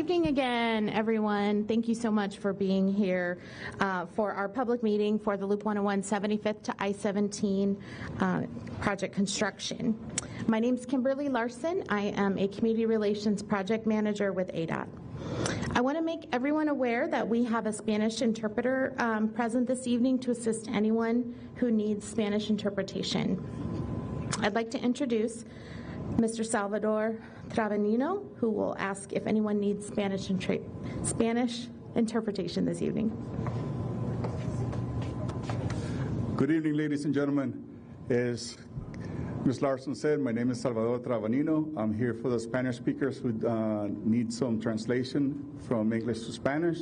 evening again, everyone. Thank you so much for being here for our public meeting for the Loop 101 75th to I-17 project construction. My name is Kimberly Larson. I am a Community Relations Project Manager with ADOT. I want to make everyone aware that we have a Spanish interpreter present this evening to assist anyone who needs Spanish interpretation. I'd like to introduce Mr. Salvador Travanino, who will ask if anyone needs Spanish interpretation this evening. Good evening, ladies and gentlemen. As Ms. Larson said, my name is Salvador Travanino. I'm here for the Spanish speakers who need some translation from English to Spanish.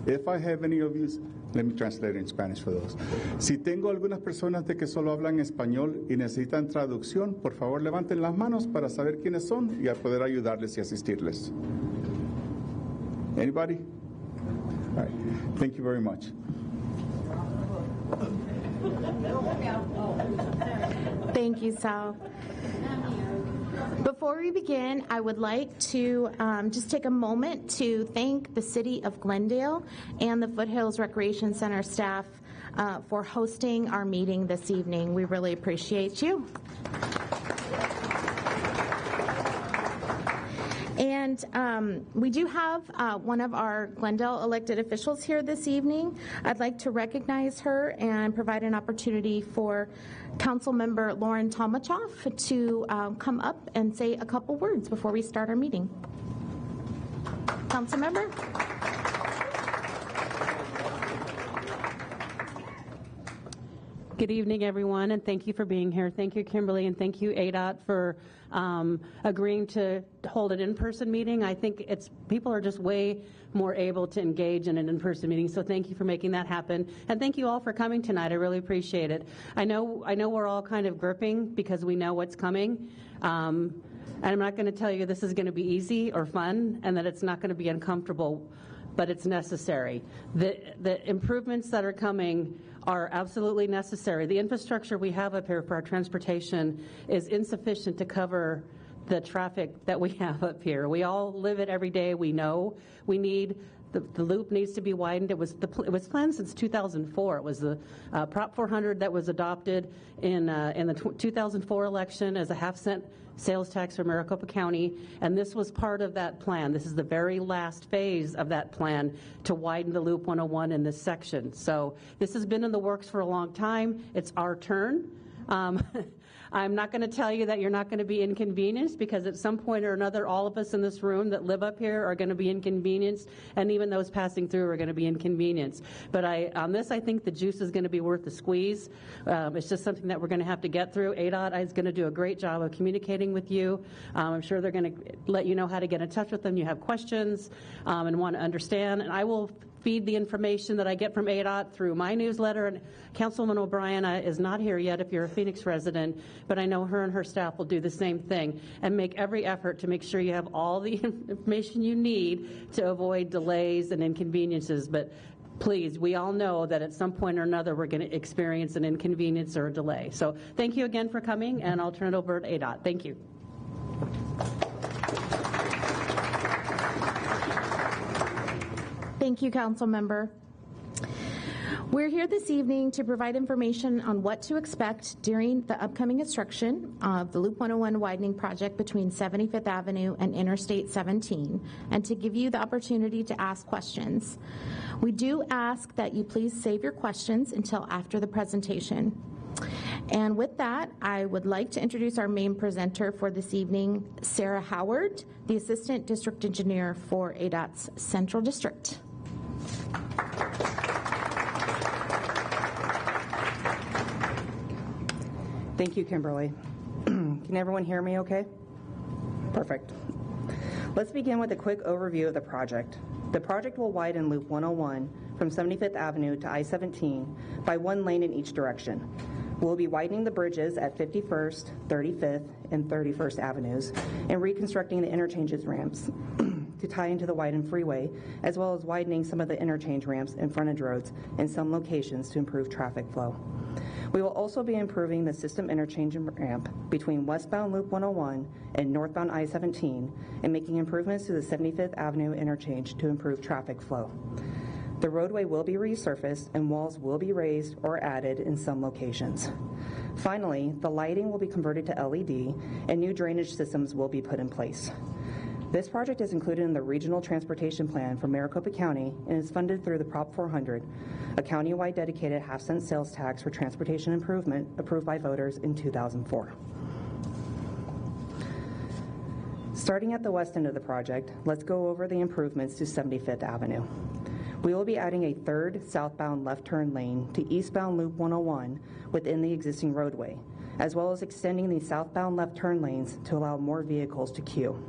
If I have any of you, let me translate in Spanish for those. Si tengo algunas personas de que solo hablan español y necesitan traducción, por favor levanten las manos para saber quiénes son y a poder ayudarles y asistirles. Anybody? All right. Thank you very much. Thank you, Sal. Before we begin, I would like to just take a moment to thank the City of Glendale and the Foothills Recreation Center staff for hosting our meeting this evening. We really appreciate you. And we do have one of our Glendale elected officials here this evening. I'd like to recognize her and provide an opportunity for Councilmember Lauren Tomachoff to come up and say a couple words before we start our meeting. Councilmember? Good evening, everyone, and thank you for being here. Thank you, Kimberly, and thank you, ADOT, for agreeing to hold an in-person meeting. I think people are just way more able to engage in an in-person meeting, so thank you for making that happen. And thank you all for coming tonight. I really appreciate it. I know we're all kind of gripping because we know what's coming. And I'm not going to tell you this is going to be easy or fun and that it's not going to be uncomfortable, but it's necessary. The improvements that are coming are absolutely necessary. The infrastructure we have up here for our transportation is insufficient to cover the traffic that we have up here. We all live it every day. We know we need the loop needs to be widened. It was planned since 2004. It was the Prop 400 that was adopted in the 2004 election as a half-cent sales tax for Maricopa County, and this was part of that plan. This is the very last phase of that plan to widen the Loop 101 in this section. So this has been in the works for a long time. It's our turn. I'm not going to tell you that you're not going to be inconvenienced, because at some point or another, all of us in this room that live up here are going to be inconvenienced, and even those passing through are going to be inconvenienced. But on this, I think the juice is going to be worth the squeeze. It's just something that we're going to have to get through. ADOT is going to do a great job of communicating with you. I'm sure they're going to let you know how to get in touch with them. You have questions and want to understand, and I will feed the information that I get from ADOT through my newsletter. And Councilwoman O'Brien is not here yet if you're a Phoenix resident, but I know her and her staff will do the same thing and make every effort to make sure you have all the information you need to avoid delays and inconveniences. But please, we all know that at some point or another we're going to experience an inconvenience or a delay. So thank you again for coming, and I'll turn it over to ADOT. Thank you. Thank you, Council Member. We're here this evening to provide information on what to expect during the upcoming construction of the Loop 101 widening project between 75th Avenue and Interstate 17, and to give you the opportunity to ask questions. We do ask that you please save your questions until after the presentation. And with that, I would like to introduce our main presenter for this evening, Sarah Howard, the Assistant District Engineer for ADOT's Central District. Thank you, Kimberly. Can everyone hear me okay? Perfect. Let's begin with a quick overview of the project. The project will widen Loop 101 from 75th Avenue to I-17 by one lane in each direction. We'll be widening the bridges at 51st, 35th, and 31st Avenues and reconstructing the interchanges ramps to to tie into the widened freeway, as well as widening some of the interchange ramps and frontage roads in some locations to improve traffic flow. We will also be improving the system interchange ramp between westbound Loop 101 and northbound I-17 and making improvements to the 75th Avenue interchange to improve traffic flow. The roadway will be resurfaced and walls will be raised or added in some locations. Finally, the lighting will be converted to LED and new drainage systems will be put in place. This project is included in the Regional Transportation Plan for Maricopa County and is funded through the Prop 400, a county-wide dedicated half-cent sales tax for transportation improvement approved by voters in 2004. Starting at the west end of the project, let's go over the improvements to 75th Avenue. We will be adding a third southbound left turn lane to eastbound Loop 101 within the existing roadway, as well as extending the southbound left turn lanes to allow more vehicles to queue.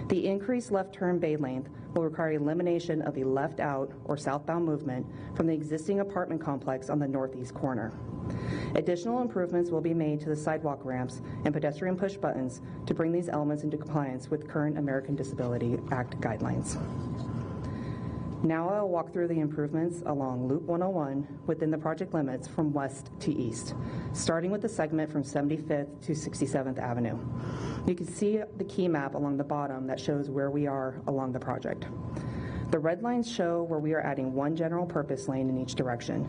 The increased left turn bay length will require elimination of the left out or southbound movement from the existing apartment complex on the northeast corner. Additional improvements will be made to the sidewalk ramps and pedestrian push buttons to bring these elements into compliance with current American Disability Act guidelines. Now I'll walk through the improvements along Loop 101 within the project limits from west to east, starting with the segment from 75th to 67th Avenue. You can see the key map along the bottom that shows where we are along the project. The red lines show where we are adding one general purpose lane in each direction,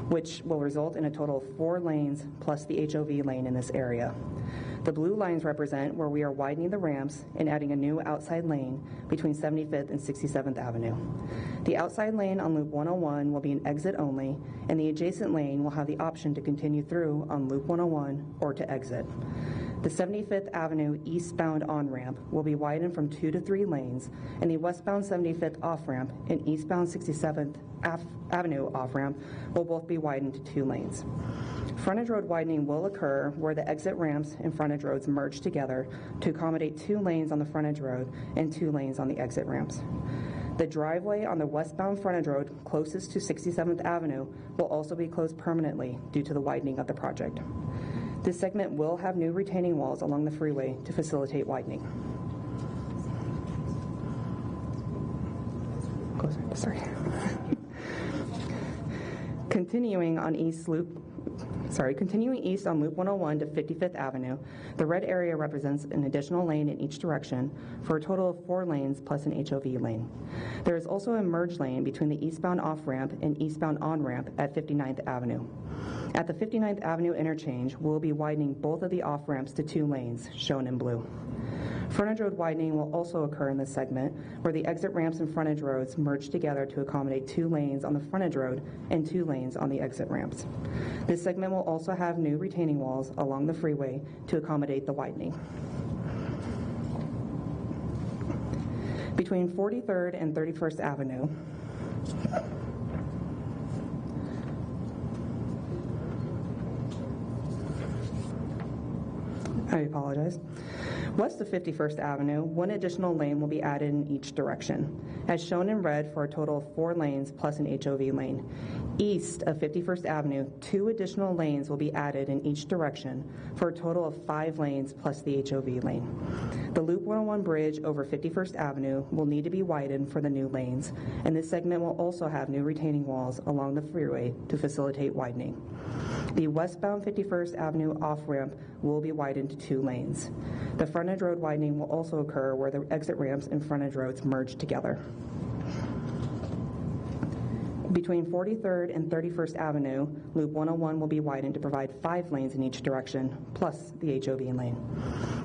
which will result in a total of 4 lanes plus the HOV lane in this area. The blue lines represent where we are widening the ramps and adding a new outside lane between 75th and 67th Avenue. The outside lane on Loop 101 will be an exit only, and the adjacent lane will have the option to continue through on Loop 101 or to exit. The 75th Avenue eastbound on-ramp will be widened from 2 to 3 lanes, and the westbound 75th off-ramp and eastbound 67th Avenue off-ramp will both be widened to 2 lanes. Frontage road widening will occur where the exit ramps and frontage roads merge together to accommodate 2 lanes on the frontage road and 2 lanes on the exit ramps. The driveway on the westbound frontage road closest to 67th Avenue will also be closed permanently due to the widening of the project. This segment will have new retaining walls along the freeway to facilitate widening. Continuing east on Loop 101 to 55th Avenue, the red area represents an additional lane in each direction for a total of 4 lanes plus an HOV lane. There is also a merge lane between the eastbound off-ramp and eastbound on-ramp at 59th Avenue. At the 59th Avenue interchange, we'll be widening both of the off-ramps to 2 lanes, shown in blue. Frontage road widening will also occur in this segment, where the exit ramps and frontage roads merge together to accommodate 2 lanes on the frontage road and 2 lanes on the exit ramps. This segment will also have new retaining walls along the freeway to accommodate the widening. Between 43rd and 31st Avenue, I apologize. West of 51st Avenue, 1 additional lane will be added in each direction, as shown in red for a total of 4 lanes plus an HOV lane. East of 51st Avenue, 2 additional lanes will be added in each direction for a total of 5 lanes plus the HOV lane. The Loop 101 bridge over 51st Avenue will need to be widened for the new lanes, and this segment will also have new retaining walls along the freeway to facilitate widening. The westbound 51st Avenue off-ramp will be widened to 2 lanes. The frontage road widening will also occur where the exit ramps and frontage roads merge together. Between 43rd and 31st Avenue, Loop 101 will be widened to provide 5 lanes in each direction, plus the HOV lane.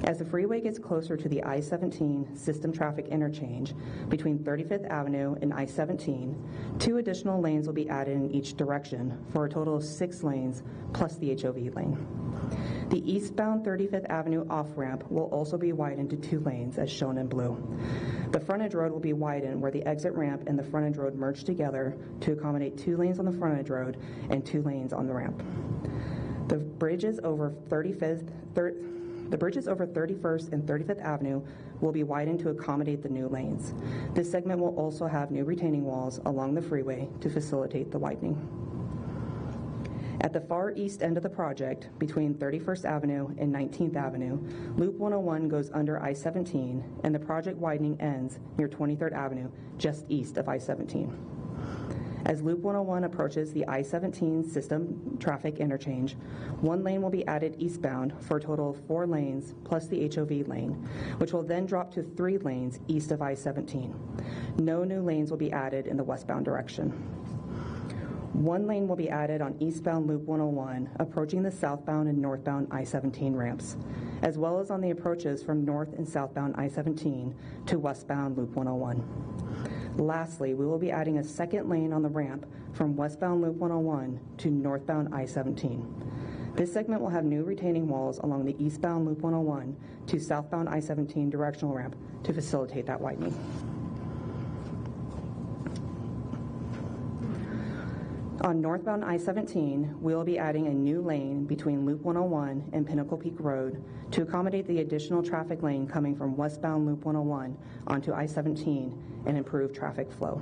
As the freeway gets closer to the I-17 system traffic interchange between 35th Avenue and I-17, 2 additional lanes will be added in each direction for a total of 6 lanes, plus the HOV lane. The eastbound 35th Avenue off-ramp will also be widened to 2 lanes, as shown in blue. The frontage road will be widened where the exit ramp and the frontage road merge together to accommodate 2 lanes on the frontage road and 2 lanes on the ramp. The bridges over 31st and 35th Avenue will be widened to accommodate the new lanes. This segment will also have new retaining walls along the freeway to facilitate the widening. At the far east end of the project, between 31st Avenue and 19th Avenue, Loop 101 goes under I-17, and the project widening ends near 23rd Avenue, just east of I-17. As Loop 101 approaches the I-17 system traffic interchange, one lane will be added eastbound for a total of 4 lanes plus the HOV lane, which will then drop to 3 lanes east of I-17. No new lanes will be added in the westbound direction. 1 lane will be added on eastbound Loop 101, approaching the southbound and northbound I-17 ramps, as well as on the approaches from north and southbound I-17 to westbound Loop 101. Lastly, we will be adding a 2nd lane on the ramp from westbound Loop 101 to northbound I-17. This segment will have new retaining walls along the eastbound Loop 101 to southbound I-17 directional ramp to facilitate that widening. On northbound I-17, we will be adding a new lane between Loop 101 and Pinnacle Peak Road to accommodate the additional traffic lane coming from westbound Loop 101 onto I-17 and improve traffic flow.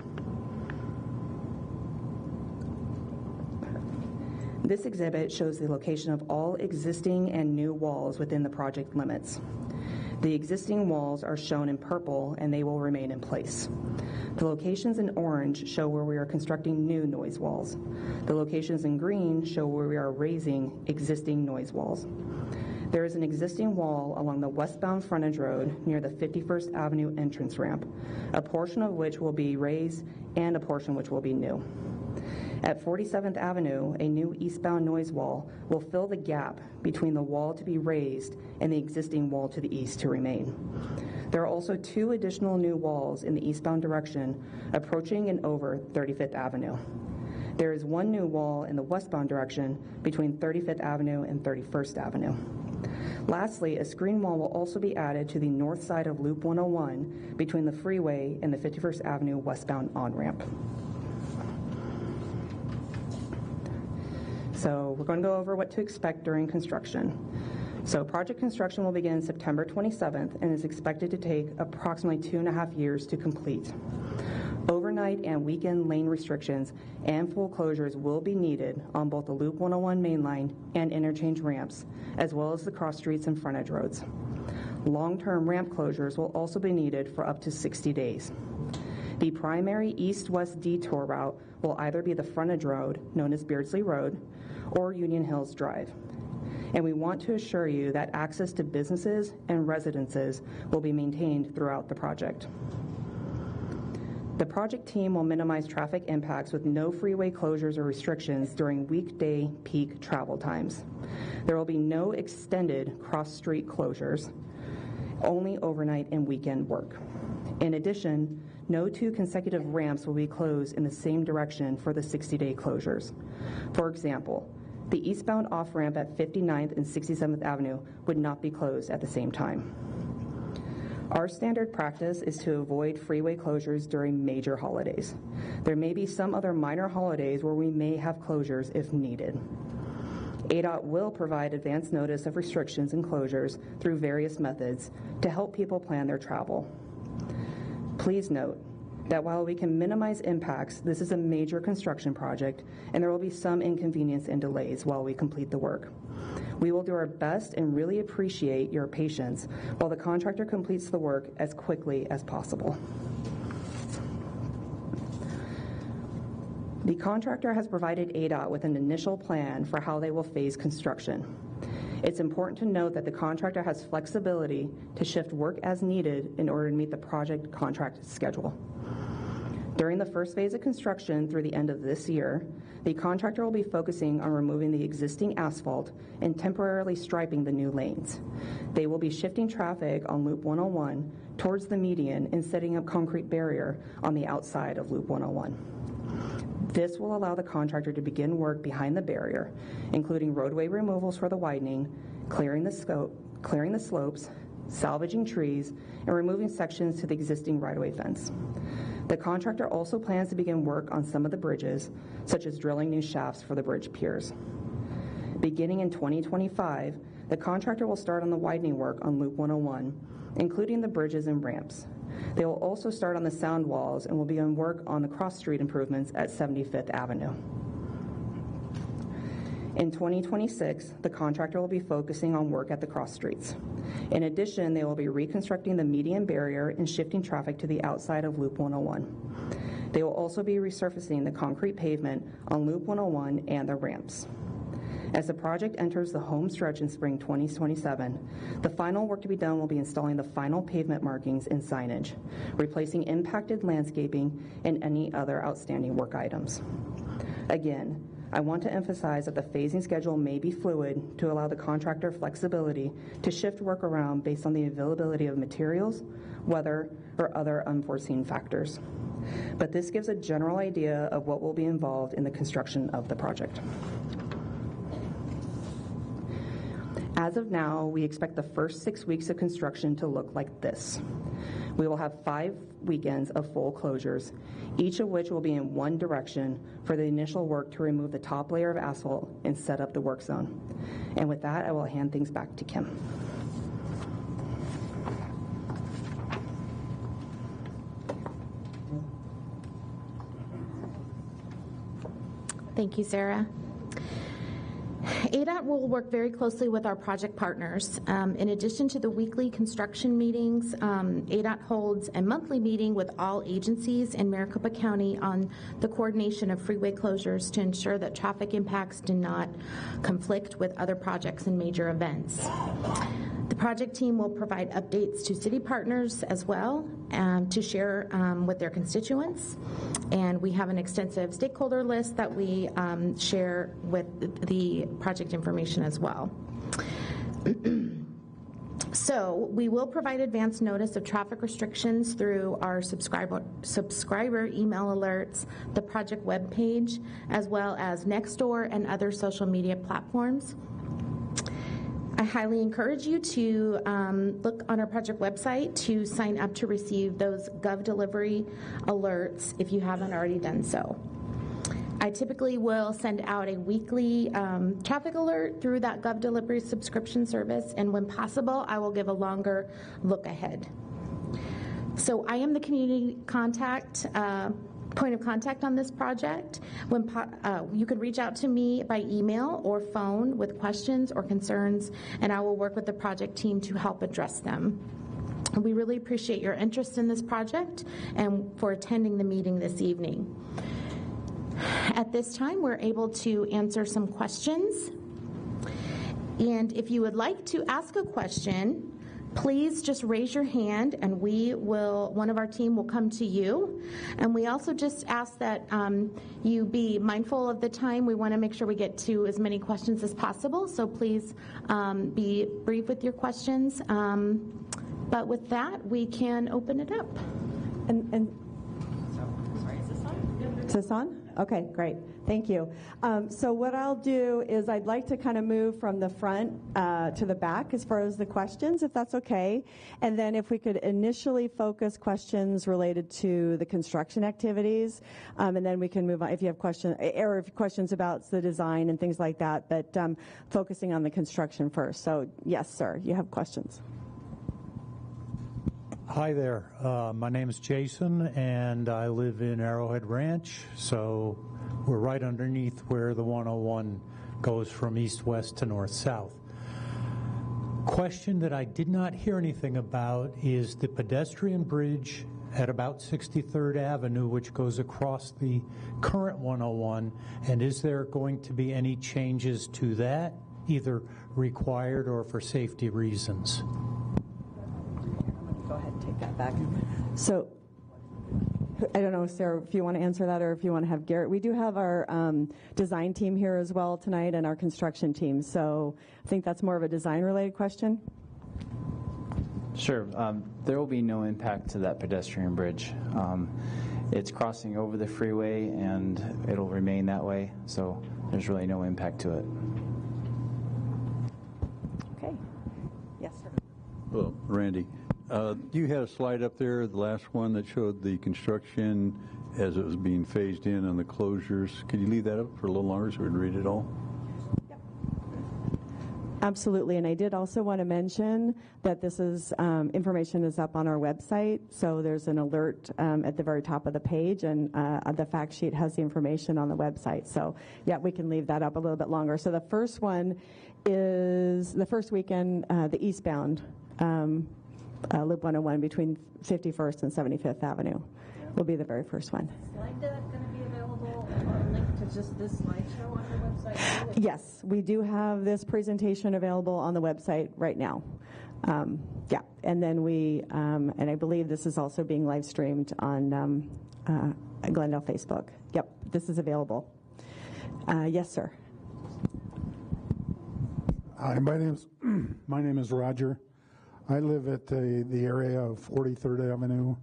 This exhibit shows the location of all existing and new walls within the project limits. The existing walls are shown in purple and they will remain in place. The locations in orange show where we are constructing new noise walls. The locations in green show where we are raising existing noise walls. There is an existing wall along the westbound frontage road near the 51st Avenue entrance ramp, a portion of which will be raised and a portion which will be new. At 47th Avenue, a new eastbound noise wall will fill the gap between the wall to be raised and the existing wall to the east to remain. There are also 2 additional new walls in the eastbound direction approaching and over 35th Avenue. There is 1 new wall in the westbound direction between 35th Avenue and 31st Avenue. Lastly, a screen wall will also be added to the north side of Loop 101 between the freeway and the 51st Avenue westbound on-ramp. So we're going to go over what to expect during construction. So project construction will begin September 27th and is expected to take approximately 2.5 years to complete. Overnight and weekend lane restrictions and full closures will be needed on both the Loop 101 mainline and interchange ramps, as well as the cross streets and frontage roads. Long-term ramp closures will also be needed for up to 60 days. The primary east-west detour route will either be the frontage road, known as Beardsley Road, or Union Hills Drive. And we want to assure you that access to businesses and residences will be maintained throughout the project. The project team will minimize traffic impacts with no freeway closures or restrictions during weekday peak travel times. There will be no extended cross-street closures, only overnight and weekend work. In addition, no 2 consecutive ramps will be closed in the same direction for the 60-day closures. For example, the eastbound off-ramp at 59th and 67th Avenue would not be closed at the same time. Our standard practice is to avoid freeway closures during major holidays. There may be some other minor holidays where we may have closures if needed. ADOT will provide advance notice of restrictions and closures through various methods to help people plan their travel. Please note that while we can minimize impacts, this is a major construction project and there will be some inconvenience and delays while we complete the work. We will do our best and really appreciate your patience while the contractor completes the work as quickly as possible. The contractor has provided ADOT with an initial plan for how they will phase construction. It's important to note that the contractor has flexibility to shift work as needed in order to meet the project contract schedule. During the first phase of construction through the end of this year, the contractor will be focusing on removing the existing asphalt and temporarily striping the new lanes. They will be shifting traffic on Loop 101 towards the median and setting up concrete barrier on the outside of Loop 101. This will allow the contractor to begin work behind the barrier, including roadway removals for the widening, clearing the slopes, salvaging trees, and removing sections to the existing right-of-way fence. The contractor also plans to begin work on some of the bridges, such as drilling new shafts for the bridge piers. Beginning in 2025, the contractor will start on the widening work on Loop 101, including the bridges and ramps. They will also start on the sound walls and will begin work on the cross-street improvements at 75th Avenue. In 2026, the contractor will be focusing on work at the cross streets. In addition, they will be reconstructing the median barrier and shifting traffic to the outside of Loop 101. They will also be resurfacing the concrete pavement on Loop 101 and the ramps. As the project enters the home stretch in spring 2027, the final work to be done will be installing the final pavement markings and signage, replacing impacted landscaping and any other outstanding work items. Again, I want to emphasize that the phasing schedule may be fluid to allow the contractor flexibility to shift work around based on the availability of materials, weather, or other unforeseen factors. But this gives a general idea of what will be involved in the construction of the project. As of now, we expect the first 6 weeks of construction to look like this. We will have 5 weekends of full closures, each of which will be in one direction for the initial work to remove the top layer of asphalt and set up the work zone. And with that, I will hand things back to Kim. Thank you, Sarah. ADOT will work very closely with our project partners. In addition to the weekly construction meetings, ADOT holds a monthly meeting with all agencies in Maricopa County on the coordination of freeway closures to ensure that traffic impacts do not conflict with other projects and major events. The project team will provide updates to city partners as well to share with their constituents. And we have an extensive stakeholder list that we share with the project information as well. So we will provide advance notice of traffic restrictions through our subscriber email alerts, the project webpage, as well as Nextdoor and other social media platforms. I highly encourage you to look on our project website to sign up to receive those Gov delivery alerts if you haven't already done so. I typically will send out a weekly traffic alert through that Gov delivery subscription service, and when possible, I will give a longer look ahead. So I am the community point of contact on this project. You can reach out to me by email or phone with questions or concerns, and I will work with the project team to help address them. We really appreciate your interest in this project and for attending the meeting this evening. At this time, we're able to answer some questions. And if you would like to ask a question, please just raise your hand and one of our team will come to you. And we also just ask that you be mindful of the time. We want to make sure we get to as many questions as possible. So please be brief with your questions. But with that, we can open it up. Sorry, is this on? Is this on? Okay, great. Thank you. So what I'll do is I'd like to kind of move from the front to the back as far as the questions, if that's okay. And then if we could initially focus questions related to the construction activities, and then we can move on if you have questions, or if questions about the design and things like that, but focusing on the construction first. So yes, sir, you have questions. Hi there. My name is Jason, and I live in Arrowhead Ranch, so we're right underneath where the 101 goes from east-west to north-south. Question that I did not hear anything about is the pedestrian bridge at about 63rd Avenue, which goes across the current 101, and is there going to be any changes to that, either required or for safety reasons? Go ahead and take that back. So I don't know, Sarah, if you want to answer that or if you want to have Garrett. We do have our design team here as well tonight and our construction team. So I think that's more of a design-related question. Sure. There will be no impact to that pedestrian bridge. It's crossing over the freeway and it'll remain that way, so there's really no impact to it. Okay. Yes, sir. Well, Randy, you had a slide up there, the last one that showed the construction as it was being phased in on the closures. Could you leave that up for a little longer so we can read it all? Absolutely, and I did also want to mention that this is information is up on our website, so there's an alert at the very top of the page, and the fact sheet has the information on the website. So yeah, we can leave that up a little bit longer. So the first one is the first weekend, the eastbound Loop 101 between 51st and 75th Avenue will be the very first one. Slide deck going to be available or linked to just this slideshow on your website? Yes, we do have this presentation available on the website right now. Yeah, and then and I believe this is also being live streamed on Glendale Facebook. Yep, this is available. Yes, sir. Hi, my name is Roger. I live at the area of 43rd Avenue,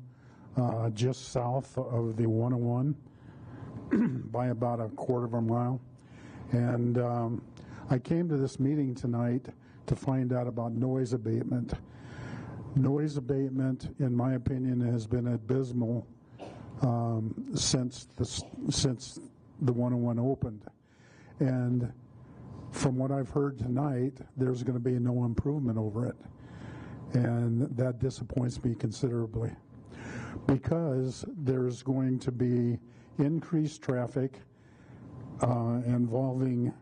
just south of the 101 by about a quarter of a mile. And I came to this meeting tonight to find out about noise abatement. Noise abatement, in my opinion, has been abysmal since the 101 opened. And from what I've heard tonight, there's going to be no improvement over it. And that disappoints me considerably because there's going to be increased traffic involving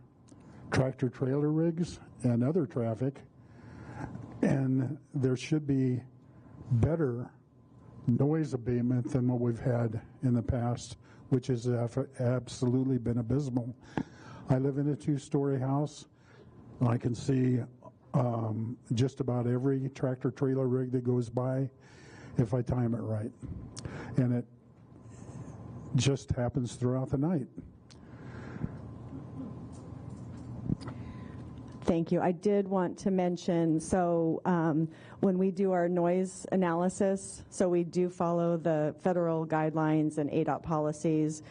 tractor trailer rigs and other traffic, and there should be better noise abatement than what we've had in the past, which has absolutely been abysmal. I live in a 2-story house. I can see just about every tractor trailer rig that goes by if I time it right. And it just happens throughout the night. Thank you. I did want to mention, so when we do our noise analysis, so we do follow the federal guidelines and ADOT policies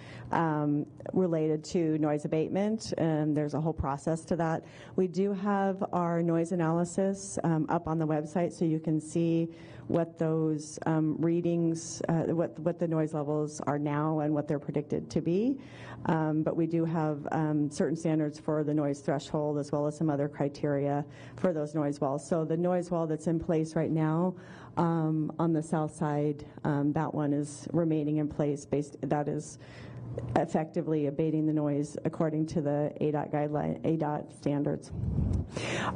related to noise abatement, and there's a whole process to that. We do have our noise analysis up on the website, so you can see what those readings, what the noise levels are now and what they're predicted to be. But we do have certain standards for the noise threshold as well as some other criteria for those noise walls. So the noise wall that's in place right now on the south side, that one is remaining in place. That is effectively abating the noise according to the ADOT guideline, ADOT standards.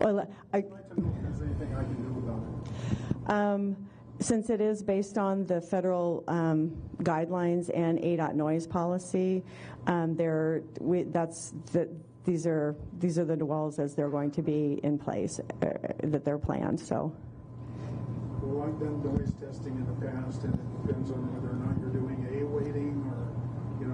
Well, I'd like to know if there's anything I can do about it. Since it is based on the federal guidelines and ADOT noise policy, these are the walls as they're going to be in place, that they're planned. So. Well, I've done noise testing in the past, and it depends on whether or not you're doing A weighting or,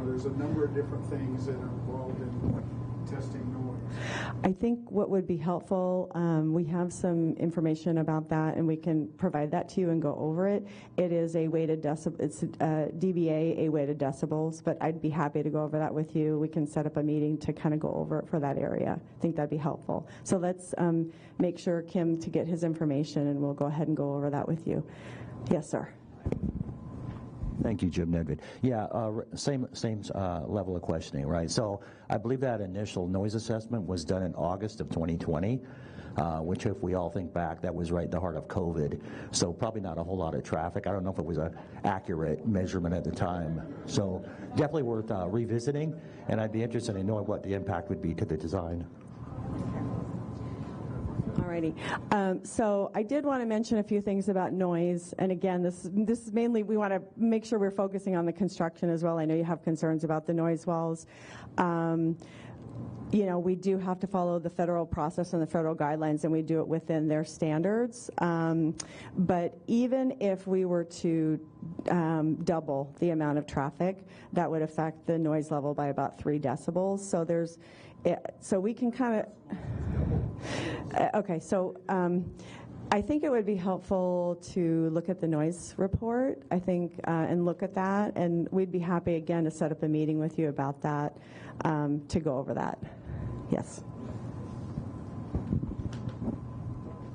there's a number of different things that are involved in testing noise. I think what would be helpful, we have some information about that, and we can provide that to you and go over it. It is a weighted decibel. It's DBA, a weighted decibels, but I'd be happy to go over that with you. We can set up a meeting to kind of go over it for that area. I think that'd be helpful. So let's make sure Kim to get his information, and we'll go ahead and go over that with you. Yes, sir. Thank you, Jim Nedved. Yeah, same level of questioning, right? So I believe that initial noise assessment was done in August of 2020, which if we all think back, that was right in the heart of COVID. So probably not a whole lot of traffic. I don't know if it was an accurate measurement at the time. So definitely worth revisiting, and I'd be interested in knowing what the impact would be to the design. Alrighty. So I did want to mention a few things about noise. And again, this is mainly, we want to make sure we're focusing on the construction as well. I know you have concerns about the noise walls. We do have to follow the federal process and the federal guidelines, and we do it within their standards. But even if we were to double the amount of traffic, that would affect the noise level by about 3 decibels. So we can kind of... Okay, so I think it would be helpful to look at the noise report, I think, and look at that, and we'd be happy, again, to set up a meeting with you about that, to go over that. Yes.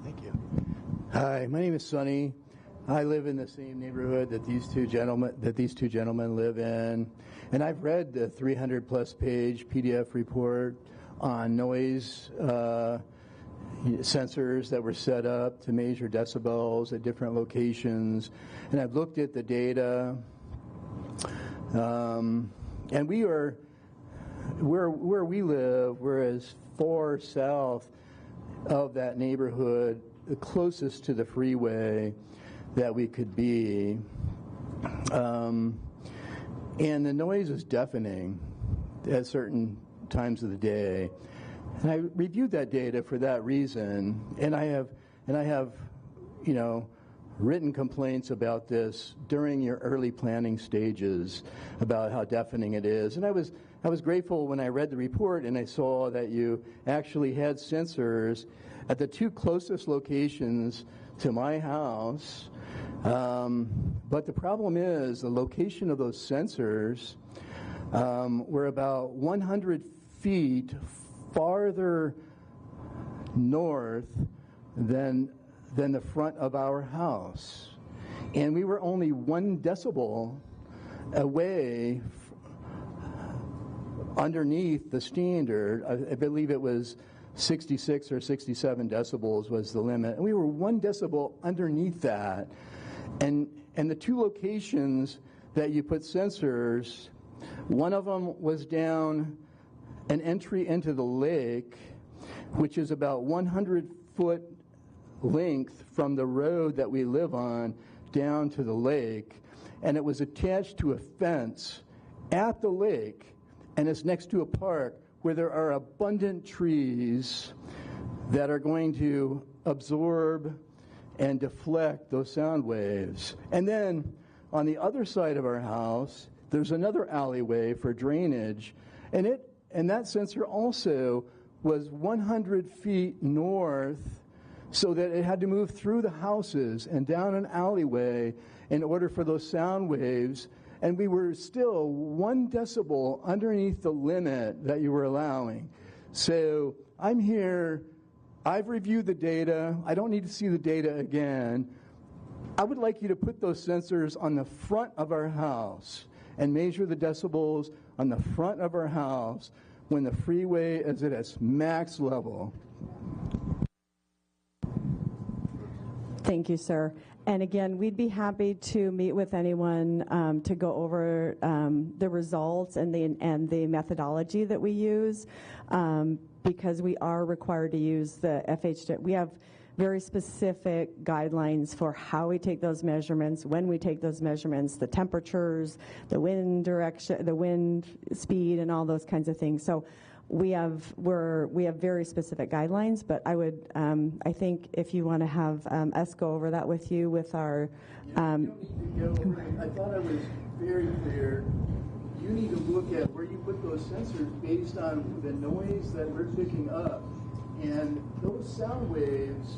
Thank you. Hi, my name is Sonny. I live in the same neighborhood that these two gentlemen live in, and I've read the 300-plus page PDF report on noise. sensors that were set up to measure decibels at different locations, and I've looked at the data, and we are where we live, we're as far south of that neighborhood, the closest to the freeway that we could be, and the noise is deafening at certain times of the day. And I reviewed that data for that reason, and I have, written complaints about this during your early planning stages about how deafening it is. And I was grateful when I read the report and I saw that you actually had sensors at the two closest locations to my house. But the problem is the location of those sensors were about 100 feet farther north than the front of our house. And we were only 1 decibel away underneath the standard. I believe it was 66 or 67 decibels was the limit. And we were 1 decibel underneath that. And the two locations that you put sensors, one of them was down an entry into the lake, which is about 100-foot length from the road that we live on down to the lake, and it was attached to a fence at the lake, and it's next to a park where there are abundant trees that are going to absorb and deflect those sound waves. And then on the other side of our house, there's another alleyway for drainage, and that sensor also was 100 feet north, so that it had to move through the houses and down an alleyway in order for those sound waves. And we were still 1 decibel underneath the limit that you were allowing. So I'm here. I've reviewed the data. I don't need to see the data again. I would like you to put those sensors on the front of our house and measure the decibels on the front of our house when the freeway is at its max level. Thank you, sir. And again, we'd be happy to meet with anyone to go over the results and the methodology that we use, because we are required to use the FHD. We have very specific guidelines for how we take those measurements, when we take those measurements, the temperatures, the wind direction, the wind speed, and all those kinds of things. So we have very specific guidelines, but I would I think if you want to have us go over that with you with our. You don't need to go over it. I thought I was very clear. You need to look at where you put those sensors based on the noise that we're picking up, and those sound waves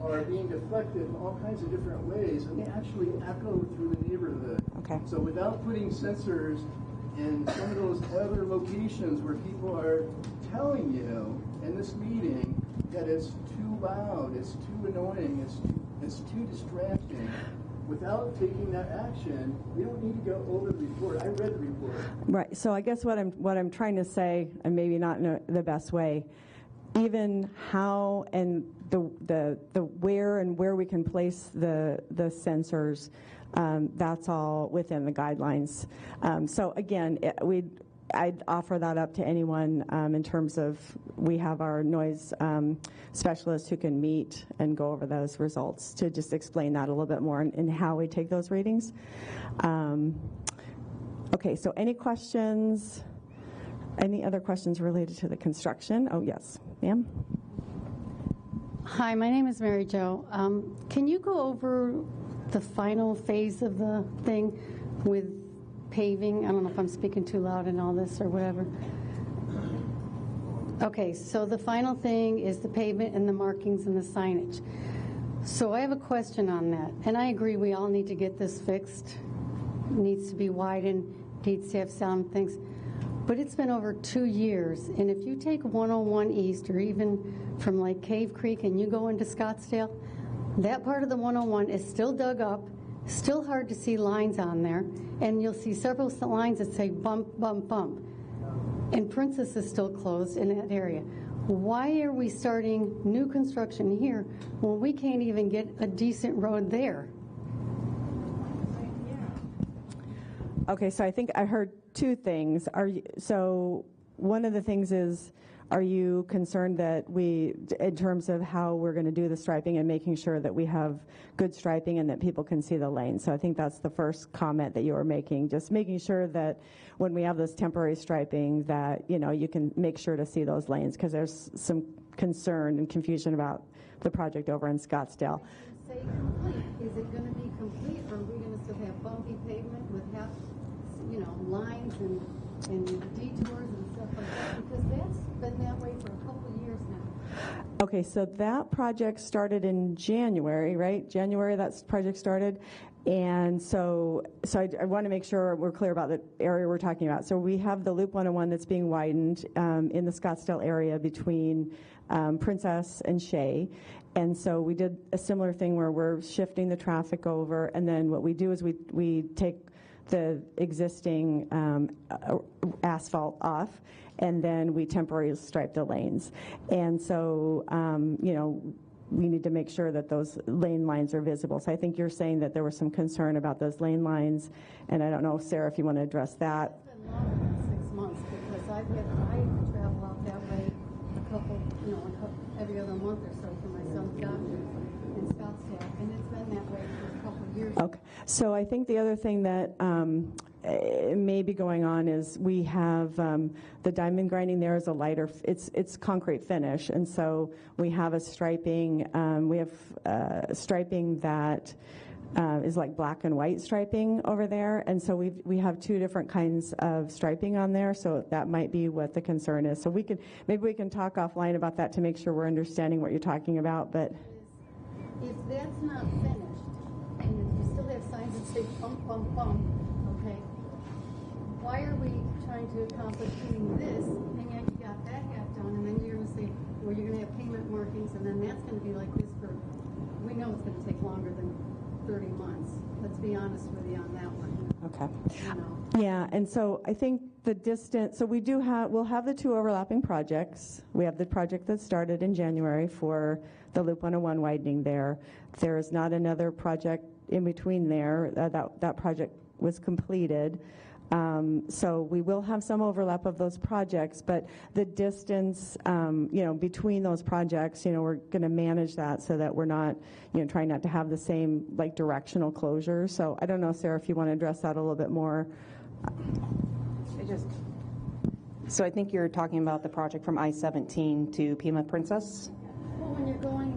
are being deflected in all kinds of different ways, and they actually echo through the neighborhood. Okay. So without putting sensors in some of those other locations where people are telling you in this meeting that it's too loud, it's too annoying, it's too distracting, without taking that action, we don't need to go over the report. I read the report. Right. So I guess what I'm trying to say, and maybe not in the best way, even how and the where and where we can place the sensors, that's all within the guidelines. So again, I'd offer that up to anyone in terms of we have our noise specialists who can meet and go over those results to just explain that a little bit more in how we take those readings. Okay, so any questions? Any other questions related to the construction? Oh, yes, ma'am. Hi, my name is Mary Jo. Can you go over the final phase of the thing with paving? I don't know if I'm speaking too loud in all this or whatever. Okay, so the final thing is the pavement and the markings and the signage. So I have a question on that, and I agree we all need to get this fixed. It needs to be widened, needs to have sound things. But it's been over 2 years, and if you take 101 East or even from like Cave Creek and you go into Scottsdale, that part of the 101 is still dug up, still hard to see lines on there, and you'll see several lines that say bump, bump, bump. And Princess is still closed in that area. Why are we starting new construction here when we can't even get a decent road there? Okay, so I think I heard two things. So one of the things is, are you concerned that in terms of how we're going to do the striping and making sure that we have good striping and that people can see the lane? So I think that's the first comment that you were making, just making sure that when we have this temporary striping that, you can make sure to see those lanes, because there's some concern and confusion about the project over in Scottsdale. Say complete. Is it going to be complete, or are we going to still have bumpy pavement with half, lines and detours and stuff like that? Because that's been that way for a couple of years now. Okay, so that project started in January, right? January that project started. And so I want to make sure we're clear about the area we're talking about. So we have the Loop 101 that's being widened in the Scottsdale area between Princess and Shea. And so we did a similar thing where we're shifting the traffic over, and then what we do is we take the existing asphalt off, and then we temporarily stripe the lanes. And so, we need to make sure that those lane lines are visible. So I think you're saying that there was some concern about those lane lines, and I don't know, Sarah, if you want to address that. It's been longer than 6 months, because I travel out that way every other month or so for my son's doctor in Scottsdale, and it's been that way for a couple of years. Okay, so I think the other thing that may be going on is we have the diamond grinding there is a lighter, it's concrete finish, and so we have a striping, striping that is like black and white striping over there, and so we have two different kinds of striping on there, so that might be what the concern is. So maybe we can talk offline about that to make sure we're understanding what you're talking about. But if that's not finished, and if you still have signs that say bump, bump, bump, okay, why are we trying to accomplish doing this, and yet you got that half done, and then you're going to say, well, you're going to have payment markings, and then that's going to be like this for, we know it's going to take longer than 30 months. Let's be honest with you on that one. Okay. Yeah, and so I think the distance, so we'll have the two overlapping projects. We have the project that started in January for the Loop 101 widening there. There is not another project in between there. That project was completed. So we will have some overlap of those projects, but the distance, between those projects, we're going to manage that so that we're not, trying not to have the same directional closure. So I don't know, Sarah, if you want to address that a little bit more. So I think you're talking about the project from I-17 to Pima Princess? Well, when you're going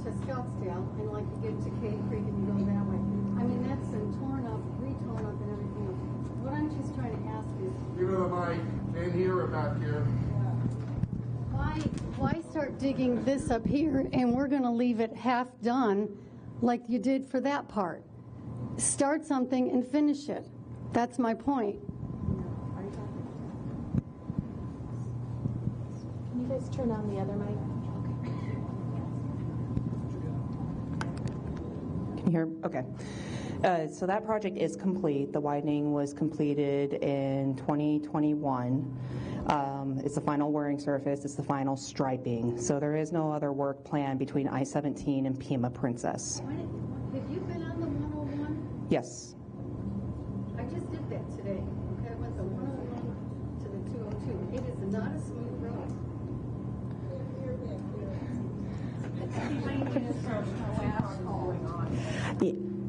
to Scottsdale and you get to Cave Creek and you go that way, I mean, that's been torn up, re-torn up and everything else. What I'm just trying to ask is, give her the mic, in here or back here. Why start digging this up here and we're going to leave it half done like you did for that part? Start something and finish it. That's my point. Can you guys turn on the other mic? Can you hear? Okay. So that project is complete. The widening was completed in 2021. It's the final wearing surface. It's the final striping. So there is no other work planned between I-17 and Pima Princess. Have you been on the 101? Yes. I just did that today. Okay, I went the 101 to the 202. It is not a smooth road.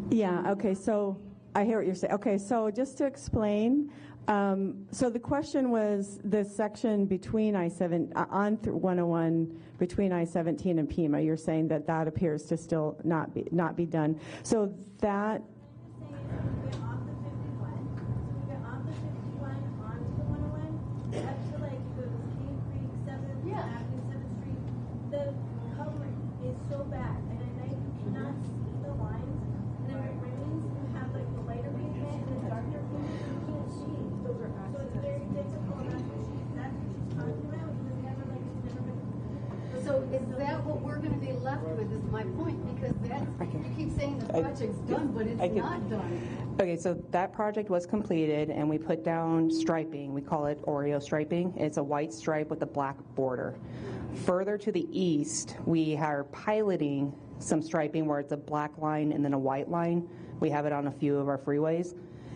Yeah, okay, so I hear what you're saying. Okay, so just to explain, so the question was the section between I-7, on 101, between I-17 and Pima, you're saying that appears to still not be done. So that... So is that what we're going to be left with is my point, because you keep saying the project's done, but it's not done. Okay, so that project was completed, and we put down striping. We call it Oreo striping. It's a white stripe with a black border. Further to the east, we are piloting some striping where it's a black line and then a white line. We have it on a few of our freeways.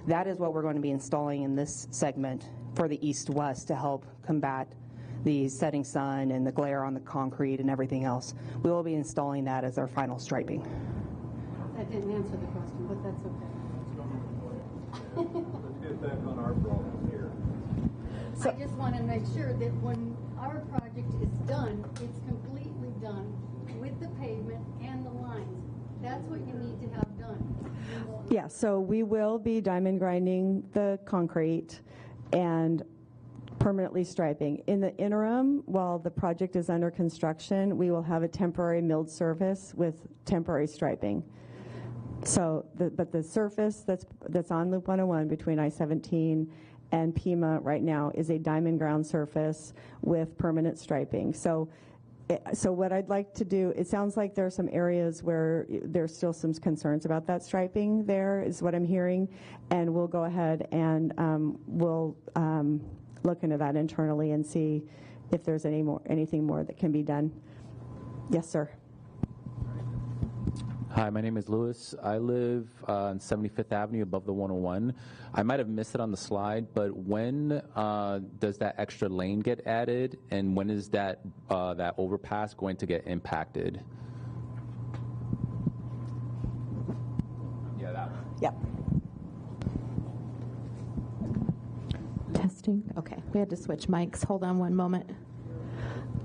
That is what we're going to be installing in this segment for the east-west to help combat the setting sun and the glare on the concrete and everything else. We will be installing that as our final striping. That didn't answer the question, but that's okay. Let's get back on our problem here. I just want to make sure that when our project is done, it's completely done with the pavement and the lines. That's what you need to have done. Yeah, so we will be diamond grinding the concrete and permanently striping. In the interim, while the project is under construction, we will have a temporary milled surface with temporary striping. So, but the surface that's on Loop 101 between I-17 and Pima right now is a diamond ground surface with permanent striping. So what I'd like to do, it sounds like there are some areas where there's still some concerns about that striping there, is what I'm hearing, and we'll go ahead and we'll look into that internally and see if there's anything more that can be done. Yes, sir. Hi, my name is Louis. I live on 75th Avenue above the 101. I might have missed it on the slide, but when does that extra lane get added, and when is that overpass going to get impacted? Yeah, that one. Yep. Testing. Okay, we had to switch mics. Hold on one moment.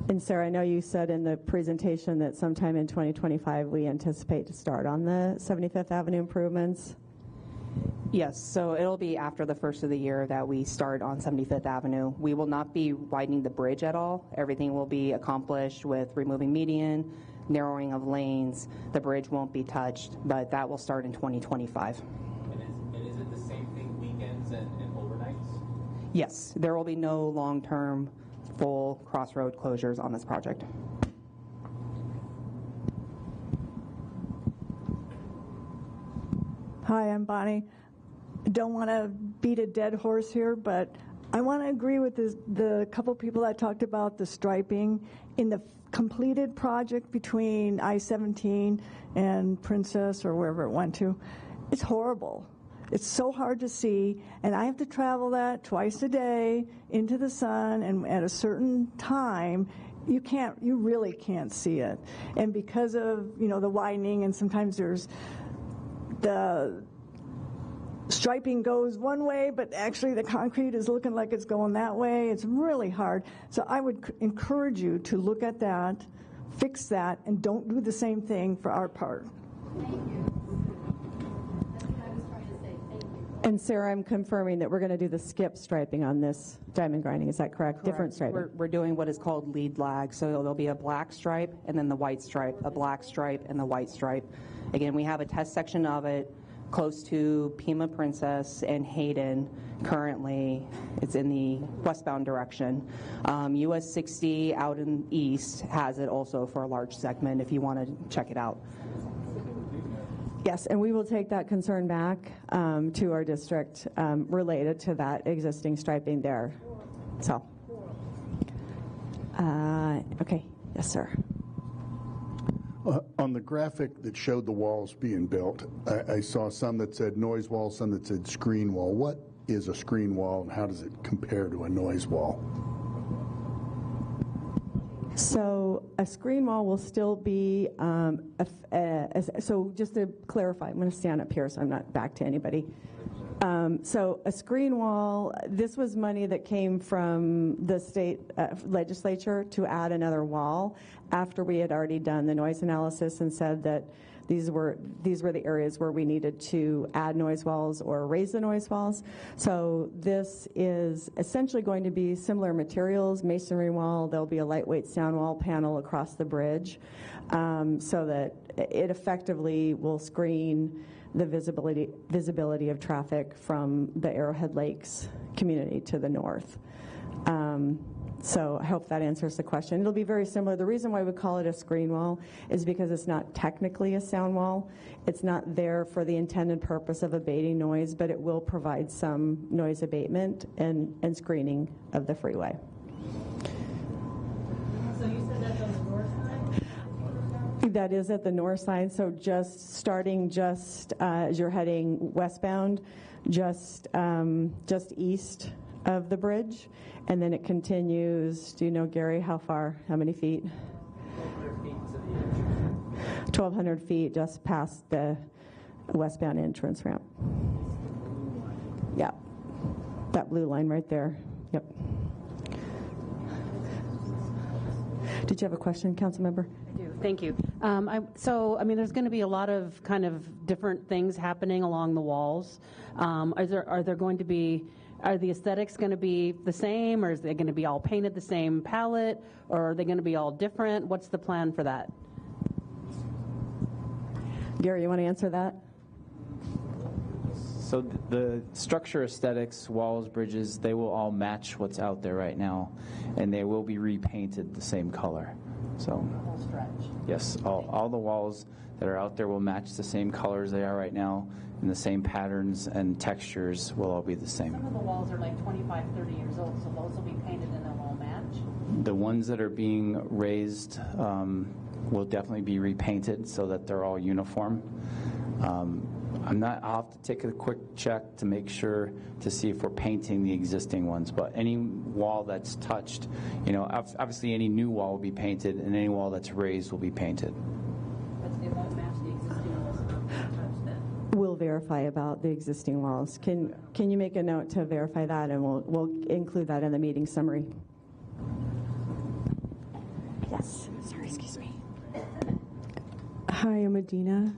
And Sarah, I know you said in the presentation that sometime in 2025 we anticipate to start on the 75th Avenue improvements. Yes, so it'll be after the first of the year that we start on 75th Avenue. We will not be widening the bridge at all. Everything will be accomplished with removing median, narrowing of lanes. The bridge won't be touched, but that will start in 2025. And is it the same thing weekends and overnights? Yes, there will be no long-term full crossroad closures on this project. Hi, I'm Bonnie. I don't want to beat a dead horse here, but I want to agree with the couple people that talked about the striping. In the completed project between I-17 and Princess or wherever it went to, it's horrible. It's so hard to see, and I have to travel that twice a day into the sun, and at a certain time, you really can't see it. And because of, the widening, and sometimes there's the striping goes one way, but actually the concrete is looking like it's going that way. It's really hard. So I would encourage you to look at that, fix that, and don't do the same thing for our part. Thank you. That's what I was trying to say. Thank you. And Sarah, I'm confirming that we're going to do the skip striping on this diamond grinding. Is that correct? Correct. Different striping. We're doing what is called lead lag. So there'll be a black stripe and then the white stripe, a black stripe and the white stripe. Again, we have a test section of it close to Pima Princess and Hayden currently. It's in the westbound direction. US 60 out in east has it also for a large segment if you want to check it out. Yes, and we will take that concern back to our district related to that existing striping there. So, okay, yes, sir. On the graphic that showed the walls being built, I saw some that said noise wall, some that said screen wall. What is a screen wall, and how does it compare to a noise wall? So a screen wall will still be, so just to clarify, I'm going to stand up here so I'm not back to anybody. So a screen wall, this was money that came from the state legislature to add another wall after we had already done the noise analysis and said that these were the areas where we needed to add noise walls or raise the noise walls. So this is essentially going to be similar materials, masonry wall. There'll be a lightweight sound wall panel across the bridge so that it effectively will screen the visibility of traffic from the Arrowhead Lakes community to the north. So I hope that answers the question. It'll be very similar. The reason why we call it a screen wall is because it's not technically a sound wall. It's not there for the intended purpose of abating noise, but it will provide some noise abatement and screening of the freeway. So you said that's on the north side? That is at the north side, so starting as you're heading westbound, just east of the bridge, and then it continues. Do you know, Gary, how far? How many feet? 1,200 feet just past the westbound entrance ramp. Yeah, that blue line right there. Yep. Did you have a question, council member? I do. Thank you. There's going to be a lot of kind of different things happening along the walls. Are the aesthetics going to be the same, or is they going to be all painted the same palette, or are they going to be all different? What's the plan for that? Gary, you want to answer that? So the structure, aesthetics, walls, bridges, they will all match what's out there right now, and they will be repainted the same color. So, yes, all the walls that are out there will match the same colors they are right now, and the same patterns and textures will all be the same. Some of the walls are like 25, 30 years old, so those will be painted and they'll all match? The ones that are being raised will definitely be repainted so that they're all uniform. I'll have to take a quick check to make sure to see if we're painting the existing ones, but any wall that's touched, obviously any new wall will be painted, and any wall that's raised will be painted. But it won't match the existing walls if they're touched then? We'll verify about the existing walls. Can you make a note to verify that, and we'll include that in the meeting summary? Yes. Sorry, excuse me. Hi, I'm Adina.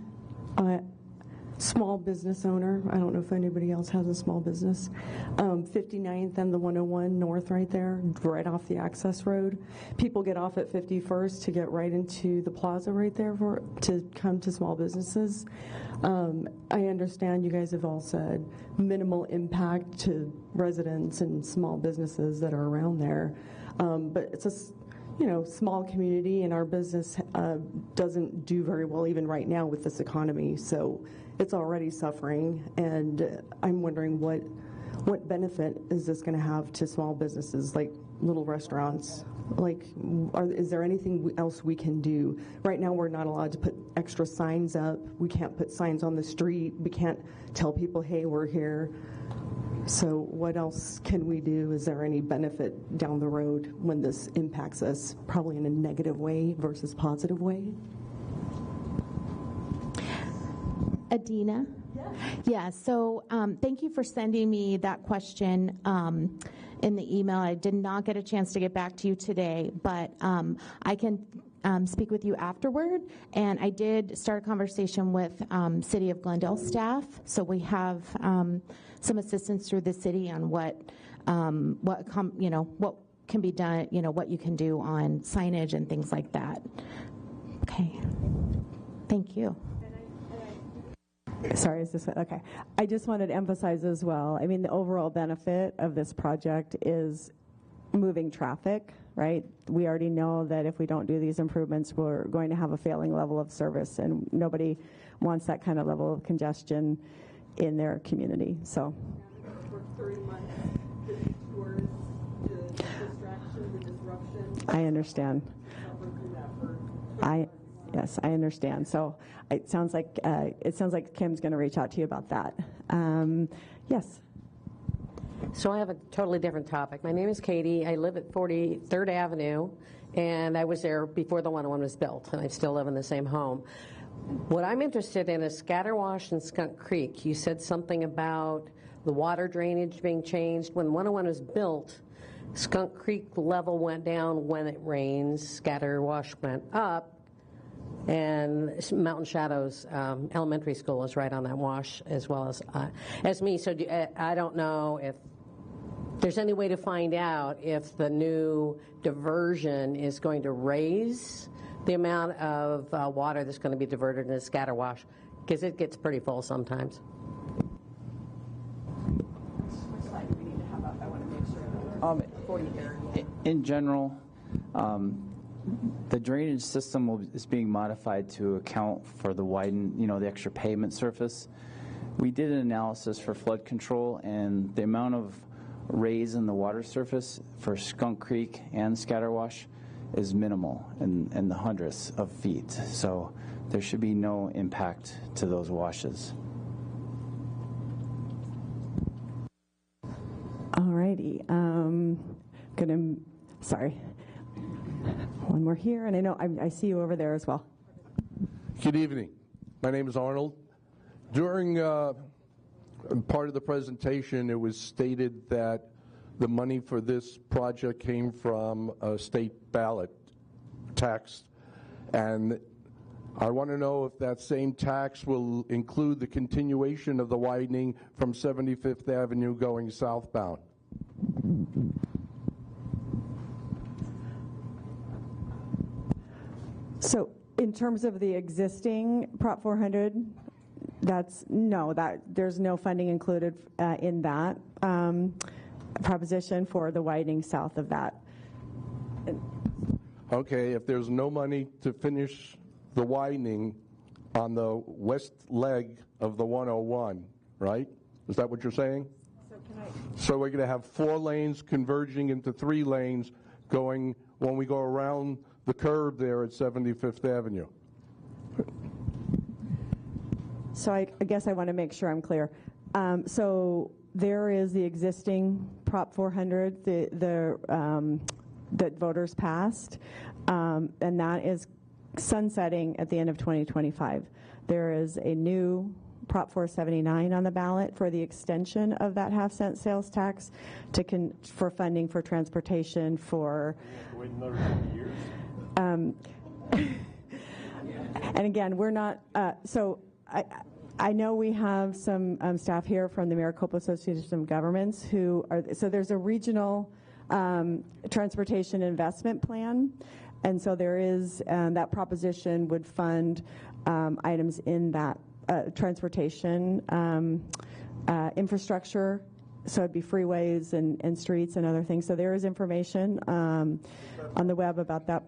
Small business owner. I don't know if anybody else has a small business. 59th and the 101 north right there, right off the access road. People get off at 51st to get right into the plaza right there to come to small businesses. I understand you guys have all said minimal impact to residents and small businesses that are around there. But it's a small community, and our business doesn't do very well even right now with this economy. So it's already suffering, and I'm wondering what benefit is this going to have to small businesses like little restaurants? Is there anything else we can do? Right now we're not allowed to put extra signs up. We can't put signs on the street. We can't tell people, hey, we're here. So what else can we do? Is there any benefit down the road when this impacts us, probably in a negative way versus positive way? Adina? Yeah, so thank you for sending me that question in the email. I did not get a chance to get back to you today, but I can speak with you afterward. And I did start a conversation with City of Glendale staff, so we have some assistance through the city on what can be done, what you can do on signage and things like that. Okay, thank you. Sorry, is this okay? I just wanted to emphasize as well, I mean, the overall benefit of this project is moving traffic, right? We already know that if we don't do these improvements, we're going to have a failing level of service, and nobody wants that kind of level of congestion in their community. So. For 3 months, the detours, the distraction, the disruption. I understand. Yes, I understand. So it sounds like Kim's going to reach out to you about that. Yes. So I have a totally different topic. My name is Katie. I live at 43rd Avenue, and I was there before the 101 was built, and I still live in the same home. What I'm interested in is Scatterwash and Skunk Creek. You said something about the water drainage being changed. When 101 was built, Skunk Creek level went down when it rains. Scatterwash went up. And Mountain Shadows Elementary School is right on that wash as well as me. So I don't know if there's any way to find out if the new diversion is going to raise the amount of water that's going to be diverted into Scatterwash because it gets pretty full sometimes. In general, the drainage system is being modified to account for the the extra pavement surface. We did an analysis for flood control, and the amount of raise in the water surface for Skunk Creek and Scatterwash is minimal in the hundredths of feet. So there should be no impact to those washes. All righty. Sorry. One more here, and I know I see you over there as well. Good evening. My name is Arnold. During part of the presentation, it was stated that the money for this project came from a state ballot tax, and I want to know if that same tax will include the continuation of the widening from 75th Avenue going southbound. So in terms of the existing Prop 400, there's no funding included in that proposition for the widening south of that. Okay, if there's no money to finish the widening on the west leg of the 101, right? Is that what you're saying? So we're going to have 4 lanes converging into 3 lanes going when we go around the curve there at 75th Avenue. So I guess I want to make sure I'm clear. So there is the existing Prop 400 that voters passed, and that is sunsetting at the end of 2025. There is a new Prop 479 on the ballot for the extension of that half-cent sales tax for funding for transportation for. Wait another 20 years. And again, we're not. So I know we have some staff here from the Maricopa Association of Governments who are. So there's a regional transportation investment plan. And so there is, that proposition would fund items in that transportation infrastructure. So it'd be freeways and streets and other things. So there is information on the web about that.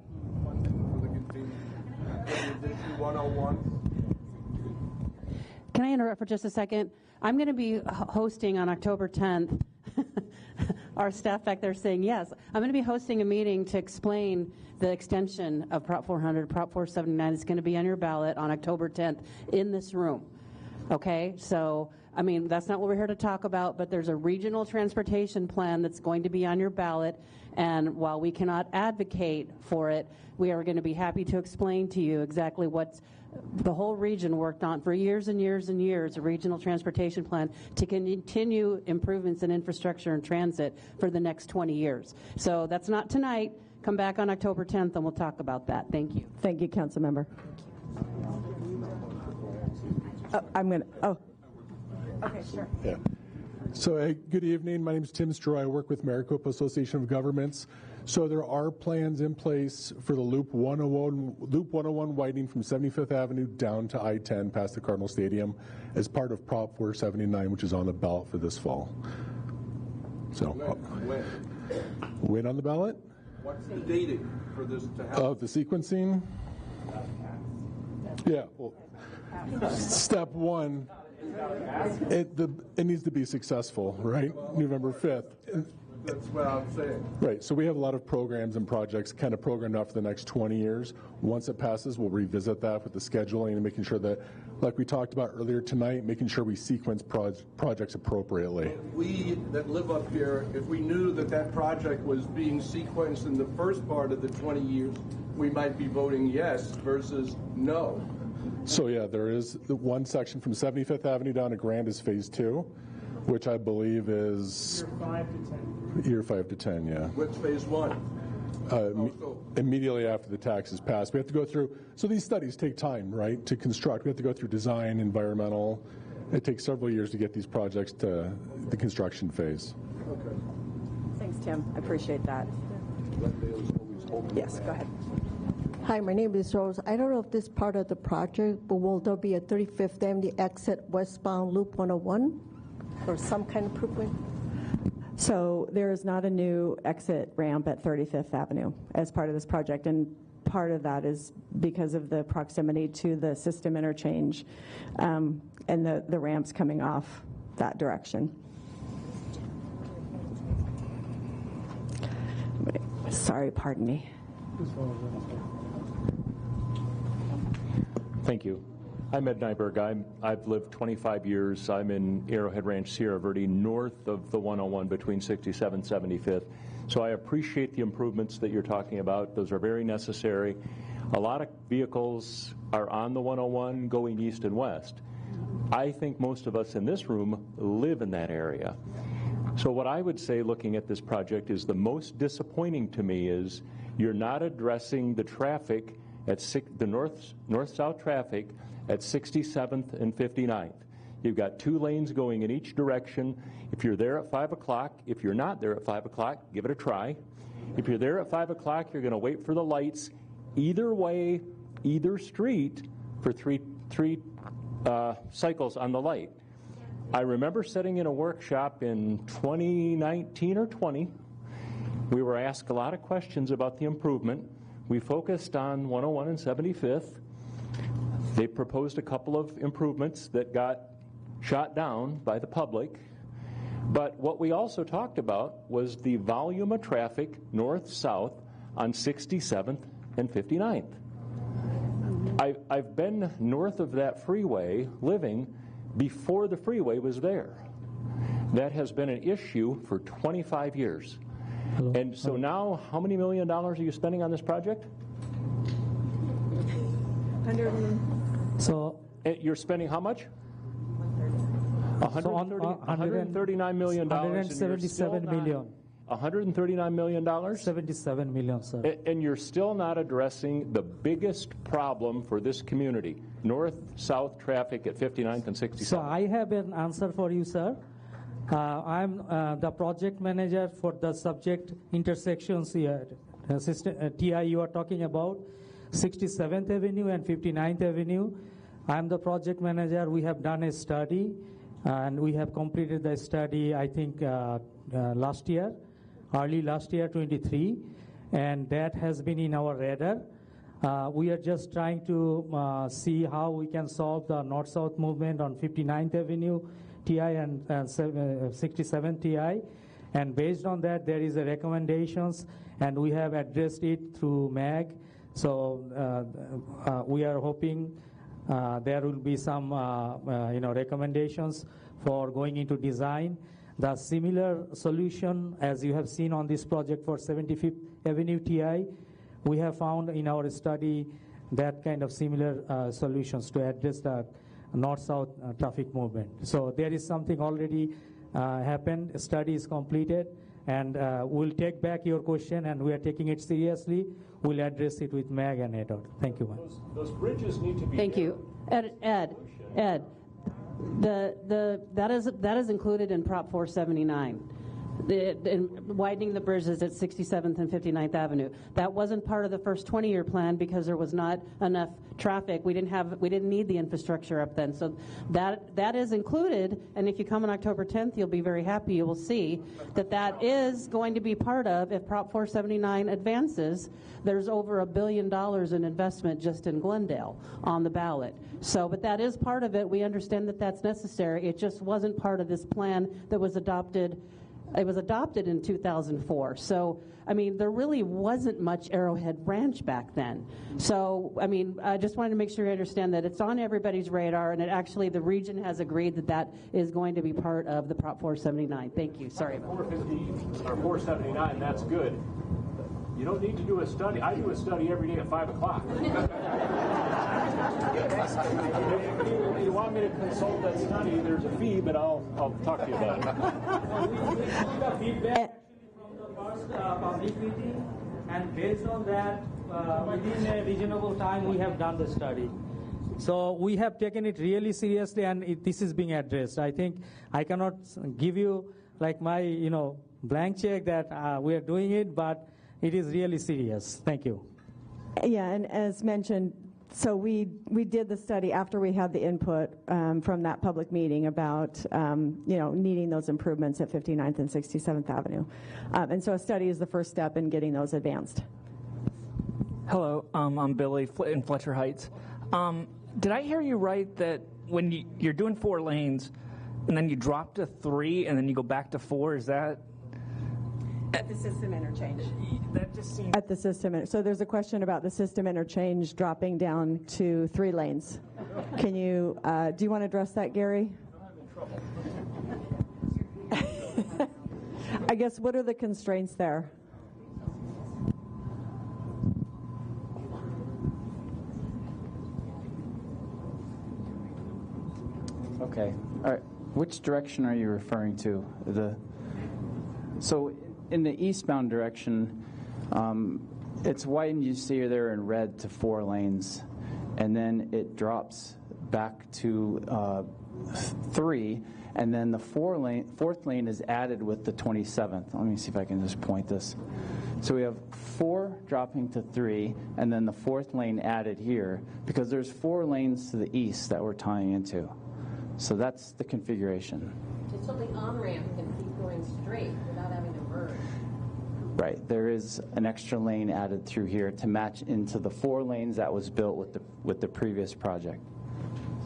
Can I interrupt for just a second? I'm going to be hosting on October 10th. Our staff back there saying yes. I'm going to be hosting a meeting to explain the extension of Prop 400, Prop 479. It's going to be on your ballot on October 10th in this room. Okay? So, I mean, that's not what we're here to talk about, but there's a regional transportation plan that's going to be on your ballot. And while we cannot advocate for it, we are going to be happy to explain to you exactly what the whole region worked on for years and years and years, a regional transportation plan to continue improvements in infrastructure and transit for the next 20 years. So that's not tonight. Come back on October 10th and we'll talk about that. Thank you. Thank you, Council Member. Okay, sure. Yeah. So, good evening. My name is Tim Stroh. I work with Maricopa Association of Governments. So there are plans in place for the Loop 101 widening from 75th Avenue down to I-10 past the Cardinal Stadium as part of Prop 479, which is on the ballot for this fall. So, when on the ballot? What's the dating for this to happen? Of the sequencing? Yeah. Well, step one. It needs to be successful, right? November 5th. That's what I'm saying. Right. So we have a lot of programs and projects kind of programmed out for the next 20 years. Once it passes, we'll revisit that with the scheduling and making sure that, like we talked about earlier tonight, making sure we sequence projects appropriately. We that live up here, if we knew that that project was being sequenced in the first part of the 20 years, we might be voting yes versus no. So yeah, there is the one section from 75th Avenue down to Grand is Phase 2, which I believe is year 5 to 10, yeah. What's Phase 1? Immediately after the tax is passed. We have to go through, so these studies take time, right, to construct. We have to go through design, environmental. It takes several years to get these projects to the construction phase. Okay. Thanks, Tim. I appreciate that. Yes, go ahead. Hi, my name is Rose. I don't know if this is part of the project, but will there be a 35th Avenue exit westbound Loop 101 or some kind of improvement? So there is not a new exit ramp at 35th Avenue as part of this project, and part of that is because of the proximity to the system interchange and the ramps coming off that direction. Sorry, pardon me. Thank you. I'm Ed Nyberg. I've lived 25 years. I'm in Arrowhead Ranch, Sierra Verde, north of the 101 between 67th and 75th. So I appreciate the improvements that you're talking about. Those are very necessary. A lot of vehicles are on the 101 going east and west. I think most of us in this room live in that area. So what I would say looking at this project is the most disappointing to me is you're not addressing the traffic at the north-south traffic at 67th and 59th. You've got 2 lanes going in each direction. If you're there at 5 o'clock, if you're not there at 5 o'clock, give it a try. If you're there at 5 o'clock, you're going to wait for the lights either way, either street for three cycles on the light. I remember sitting in a workshop in 2019 or 20. We were asked a lot of questions about the improvement. We focused on 101 and 75th. They proposed a couple of improvements that got shot down by the public. But what we also talked about was the volume of traffic north-south on 67th and 59th. I've been north of that freeway living before the freeway was there. That has been an issue for 25 years. Hello. And so now, how many $1 million are you spending on this project? So you're spending how much? $139 million. 177 million. $139 million? 77 million, sir. And you're still not addressing the biggest problem for this community, north-south traffic at 59th and 67th. So I have an answer for you, sir. I'm the project manager for the subject intersections here. TI you are talking about, 67th Avenue and 59th Avenue. I'm the project manager. We have done a study, and we have completed the study, I think, last year, early last year, 23, and that has been in our radar. We are just trying to see how we can solve the north-south movement on 59th Avenue, TI, and 67th TI. And based on that, there is a recommendations, and we have addressed it through MAG. So we are hoping there will be some recommendations for going into design. The similar solution, as you have seen on this project for 75th Avenue TI, we have found in our study that kind of similar solutions to address the north-south traffic movement. So there is something already happened, a study is completed, and we'll take back your question, and we are taking it seriously. We'll address it with MAG and ADOT. Thank you, ma'am. Those bridges need to be. Thank you. Ed, that is included in Prop 479. Widening the bridges at 67th and 59th Avenue. That wasn't part of the first 20-year plan because there was not enough traffic. We didn't need the infrastructure up then. So that is included, and if you come on October 10th, you'll be very happy. You will see that is going to be part of, if Prop 479 advances, there's over $1 billion in investment just in Glendale on the ballot. So, but that is part of it. We understand that that's necessary. It just wasn't part of this plan that was adopted. It was adopted in 2004. So, I mean, there really wasn't much Arrowhead Ranch back then. So, I mean, I just wanted to make sure you understand that it's on everybody's radar, and the region has agreed that that is going to be part of the Prop 479. Thank you. Sorry about that. 450 or 479, that's good. You don't need to do a study. I do a study every day at 5 o'clock. If you want me to consult that study, there's a fee, but I'll talk to you about it. Feedback from the first public meeting, and based on that, within a reasonable time, we have done the study. So we have taken it really seriously, and this is being addressed. I think I cannot give you like my blank check that we are doing it, but it is really serious. Thank you. Yeah, and as mentioned, so we did the study after we had the input from that public meeting about needing those improvements at 59th and 67th Avenue. And so a study is the first step in getting those advanced. Hello, I'm Billy in Fletcher Heights. Did I hear you right that when you're doing 4 lanes and then you drop to 3 and then you go back to 4, is that? At the system interchange. That just seems. At the system. So there's a question about the system interchange dropping down to 3 lanes. Can you, do you want to address that, Gary? I guess, what are the constraints there? Okay. All right. Which direction are you referring to? So in the eastbound direction, it's widened, you see there in red, to 4 lanes, and then it drops back to 3, and then the 4th lane is added with the 27th. Let me see if I can just point this. So we have 4 dropping to 3, and then the 4th lane added here, because there's 4 lanes to the east that we're tying into. So that's the configuration. So the on-ramp can keep going straight without having to merge. Right. There is an extra lane added through here to match into the 4 lanes that was built with the previous project.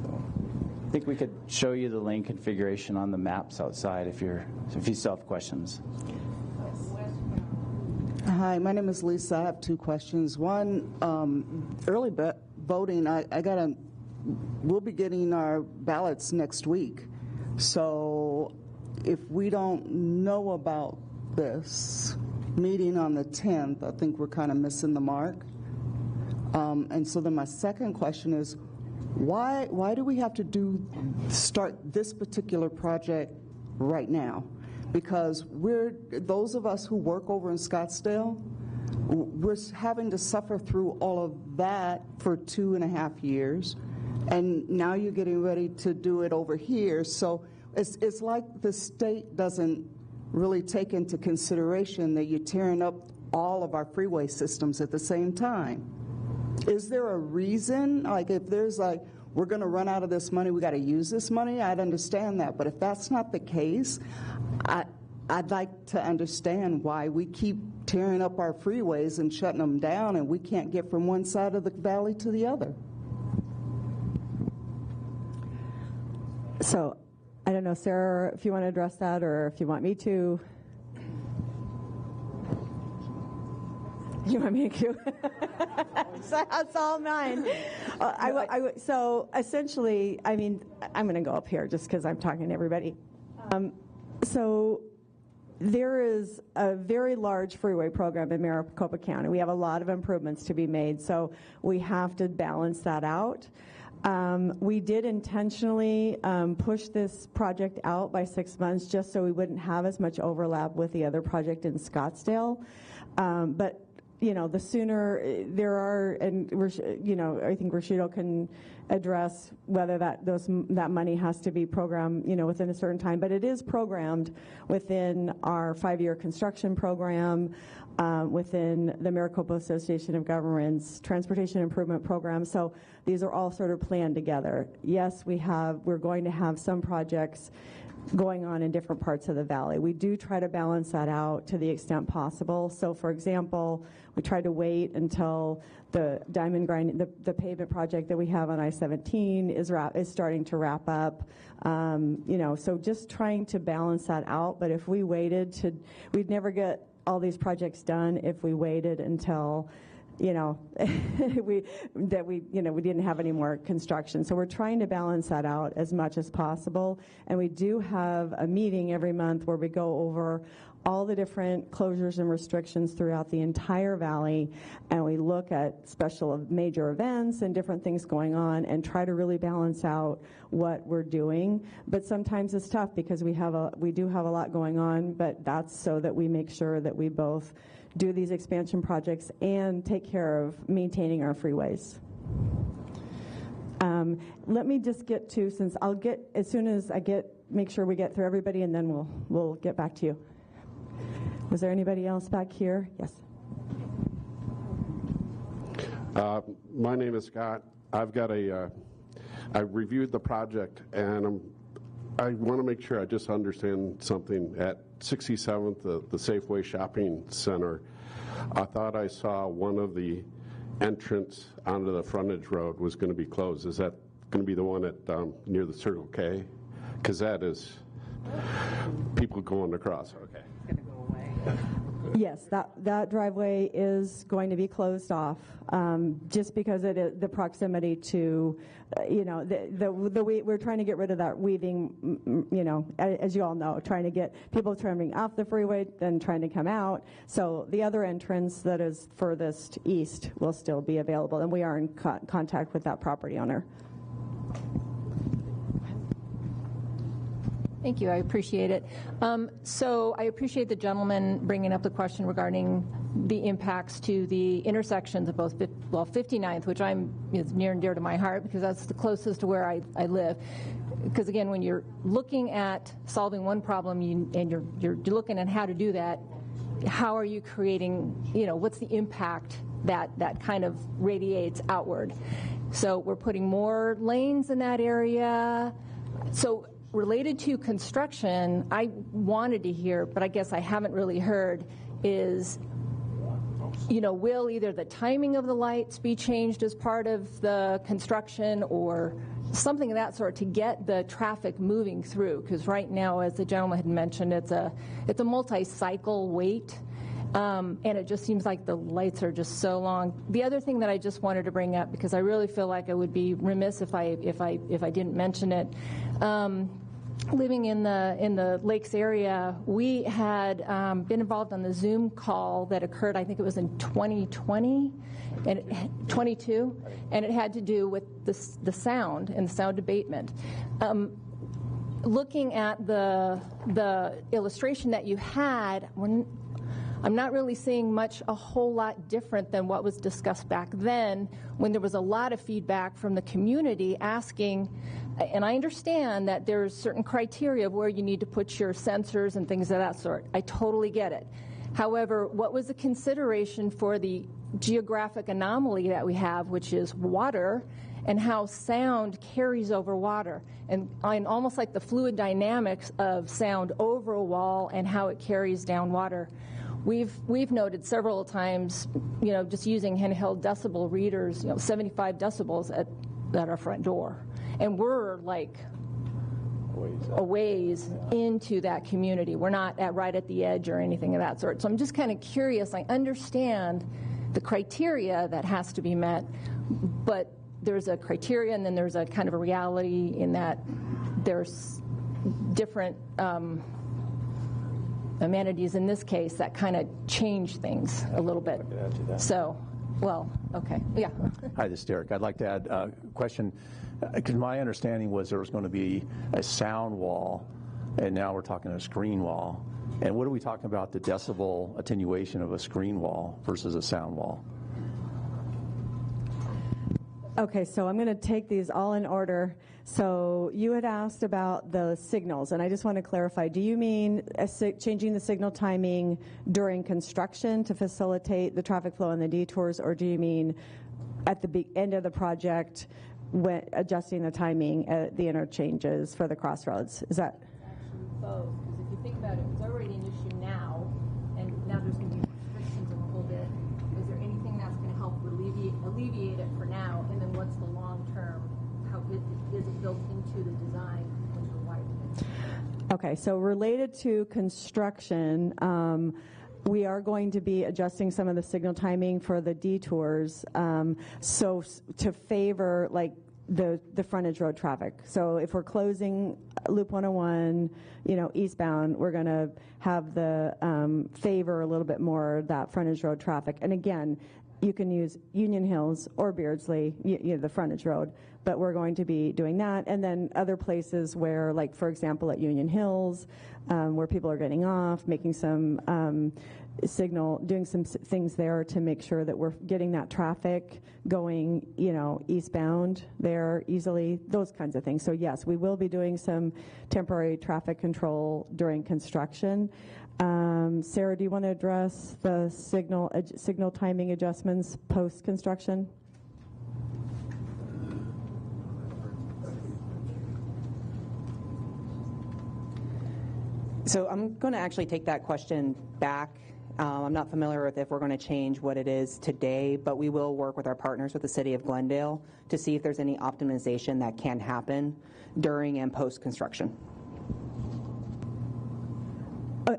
So I think we could show you the lane configuration on the maps outside if you still have questions. Hi, my name is Lisa. I have 2 questions. One, early voting. We'll be getting our ballots next week. So if we don't know about this meeting on the 10th, I think we're kind of missing the mark. And so then my second question is, why do we have to start this particular project right now? Because those of us who work over in Scottsdale, we're having to suffer through all of that for 2.5 years. And now you're getting ready to do it over here. So it's like the state doesn't really take into consideration that you're tearing up all of our freeway systems at the same time. Is there a reason? Like if there's we're going to run out of this money, we got to use this money, I'd understand that. But if that's not the case, I'd like to understand why we keep tearing up our freeways and shutting them down and we can't get from one side of the valley to the other. So, I don't know, Sarah, if you want to address that or if you want me to. You want me to? So that's all mine. So essentially, I mean, I'm going to go up here just because I'm talking to everybody. So there is a very large freeway program in Maricopa County. We have a lot of improvements to be made, so we have to balance that out. We did intentionally push this project out by 6 months just so we wouldn't have as much overlap with the other project in Scottsdale. But the sooner there are, and I think Rashido can address whether that money has to be programmed, within a certain time. But it is programmed within our 5-year construction program, within the Maricopa Association of Governments Transportation Improvement Program. So these are all sort of planned together. Yes, we're going to have some projects going on in different parts of the valley. We do try to balance that out to the extent possible. So, for example, we try to wait until the diamond grinding, the pavement project that we have on I-17 is starting to wrap up. So just trying to balance that out. But if we waited we'd never get all these projects done if we waited until we didn't have any more construction. So we're trying to balance that out as much as possible. And we do have a meeting every month where we go over all the different closures and restrictions throughout the entire valley, and we look at special major events and different things going on and try to really balance out what we're doing. But sometimes it's tough because we do have a lot going on, but that's so that we make sure that we both do these expansion projects and take care of maintaining our freeways. Let me just get to, since I'll get, as soon as make sure we get through everybody, and then we'll get back to you. Was there anybody else back here? Yes. My name is Scott. I've got I reviewed the project, and I want to make sure I just understand something. At 67th, the Safeway Shopping Center, I thought I saw one of the entrance onto the frontage road was going to be closed. Is that going to be the one at near the Circle K? Because that is people going across. Okay. It's going to go away. Yes, that driveway is going to be closed off, just because it is the proximity to, we're trying to get rid of that weaving, as you all know, trying to get people turning off the freeway, then trying to come out. So the other entrance that is furthest east will still be available, and we are in contact with that property owner. Thank you. I appreciate it. So I appreciate the gentleman bringing up the question regarding the impacts to the intersections of both, 59th, which is near and dear to my heart because that's the closest to where I live. Because again, when you're looking at solving one problem and you're looking at how to do that, how are you creating, what's the impact that kind of radiates outward? So we're putting more lanes in that area. So related to construction, I wanted to hear, but I guess I haven't really heard, is, will either the timing of the lights be changed as part of the construction or something of that sort to get the traffic moving through? Because right now, as the gentleman had mentioned, it's a multi-cycle wait. And it just seems like the lights are just so long. The other thing that I just wanted to bring up, because I really feel like I would be remiss if I didn't mention it. Living in the Lakes area, we had been involved on the Zoom call that occurred, I think it was in 2020, and 22, and it had to do with the sound and the sound abatement. Looking at the illustration that you had, I'm not really seeing a whole lot different than what was discussed back then when there was a lot of feedback from the community asking, and I understand that there's certain criteria of where you need to put your sensors and things of that sort. I totally get it. However, what was the consideration for the geographic anomaly that we have, which is water, and how sound carries over water, and almost like the fluid dynamics of sound over a wall and how it carries down water. We've noted several times, just using handheld decibel readers, 75 decibels at our front door, and we're like a ways into that community. We're not right at the edge or anything of that sort. So I'm just kind of curious. I understand the criteria that has to be met, but there's a criteria and then there's a kind of a reality in that there's different amenities in this case that kind of change things a little bit. So, okay, yeah. Hi, this is Derek. I'd like to add a question, because my understanding was there was going to be a sound wall, and now we're talking a screen wall. And what are we talking about, the decibel attenuation of a screen wall versus a sound wall? Okay, so I'm going to take these all in order. So you had asked about the signals, and I just want to clarify. Do you mean changing the signal timing during construction to facilitate the traffic flow and the detours, or do you mean at the end of the project when adjusting the timing at the interchanges for the crossroads? Is that? It's actually both, because if you think about it, it's already an issue now, and now there's going to be restrictions a little bit. Is there anything that's going to help alleviate it for now, and then what's the long term? How is it built into the design when you're widening it? Okay, so related to construction, we are going to be adjusting some of the signal timing for the detours, so to favor like the frontage road traffic. So if we're closing Loop 101, eastbound, we're going to have the favor a little bit more that frontage road traffic. And again, you can use Union Hills or Beardsley, the frontage road, but we're going to be doing that. And then other places where, like, for example, at Union Hills, where people are getting off, making some doing some things there to make sure that we're getting that traffic going, eastbound there easily, those kinds of things. So yes, we will be doing some temporary traffic control during construction. Sarah, do you want to address the signal timing adjustments post-construction? So I'm going to actually take that question back. I'm not familiar with if we're going to change what it is today, but we will work with our partners with the City of Glendale to see if there's any optimization that can happen during and post-construction.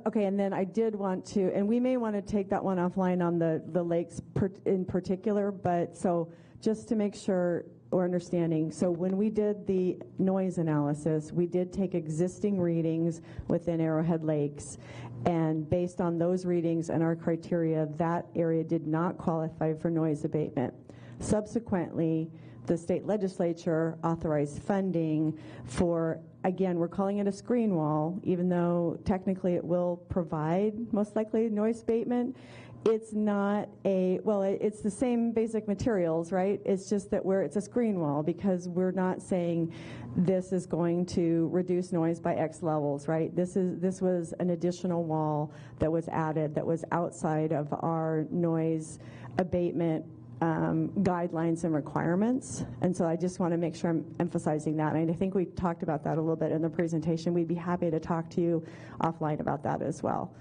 Okay, and then I did want to, and we may want to take that one offline on the lakes in particular, but so just to make sure we're understanding, so when we did the noise analysis, we did take existing readings within Arrowhead Lakes, and based on those readings and our criteria, that area did not qualify for noise abatement. Subsequently, the state legislature authorized funding for, again, we're calling it a screen wall, even though technically it will provide most likely noise abatement. It's not it's the same basic materials, right? It's just that it's a screen wall because we're not saying this is going to reduce noise by X levels, right? This was an additional wall that was added that was outside of our noise abatement guidelines and requirements. And so I just want to make sure I'm emphasizing that. And I think we talked about that a little bit in the presentation. We'd be happy to talk to you offline about that as well.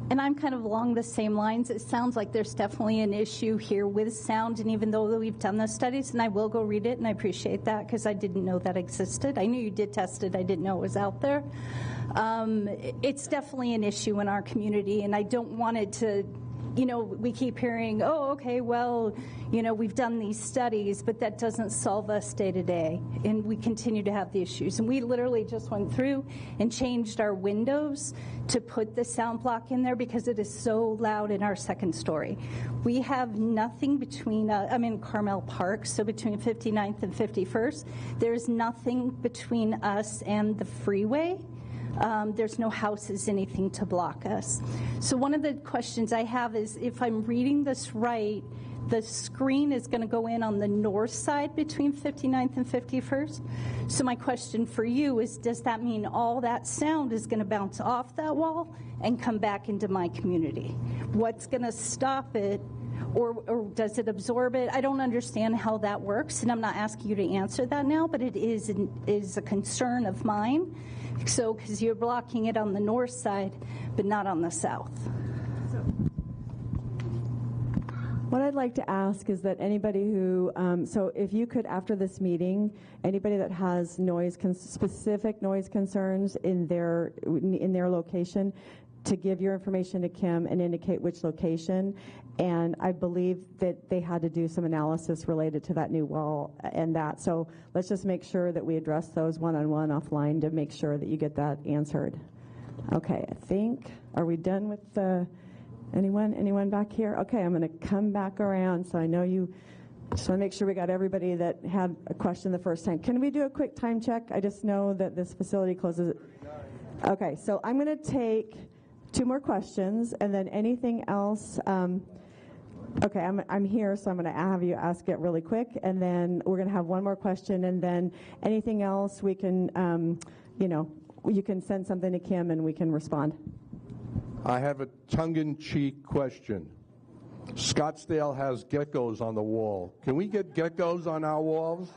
And I'm kind of along the same lines. It sounds like there's definitely an issue here with sound, and even though we've done the studies, and I will go read it, and I appreciate that because I didn't know that existed. I knew you did test it. I didn't know it was out there. It's definitely an issue in our community, and I don't want it to, we keep hearing, oh, okay, well, we've done these studies, but that doesn't solve us day to day, and we continue to have the issues. And we literally just went through and changed our windows to put the sound block in there because it is so loud in our second story. We have nothing between, I'm in Carmel Park, so between 59th and 51st, there's nothing between us and the freeway. There's no houses, anything to block us. So one of the questions I have is, if I'm reading this right, the screen is going to go in on the north side between 59th and 51st. So my question for you is, does that mean all that sound is going to bounce off that wall and come back into my community? What's going to stop it? Or does it absorb it? I don't understand how that works, and I'm not asking you to answer that now, but it is a concern of mine. So, because you're blocking it on the north side, but not on the south. What I'd like to ask is that anybody who, so if you could, after this meeting, anybody that has specific noise concerns in their location, to give your information to Kim and indicate which location. And I believe that they had to do some analysis related to that new wall and that. So let's just make sure that we address those one-on-one offline to make sure that you get that answered. Okay, are we done with anyone back here? Okay, I'm going to come back around. So I know you just want to make sure we got everybody that had a question the first time. Can we do a quick time check? I just know that this facility closes. Okay, so I'm going to take 2 more questions, and then anything else. Okay, I'm here, so I'm going to have you ask it really quick, and then we're going to have 1 more question, and then anything else we can, you can send something to Kim and we can respond. I have a tongue-in-cheek question. Scottsdale has geckos on the wall. Can we get geckos on our walls?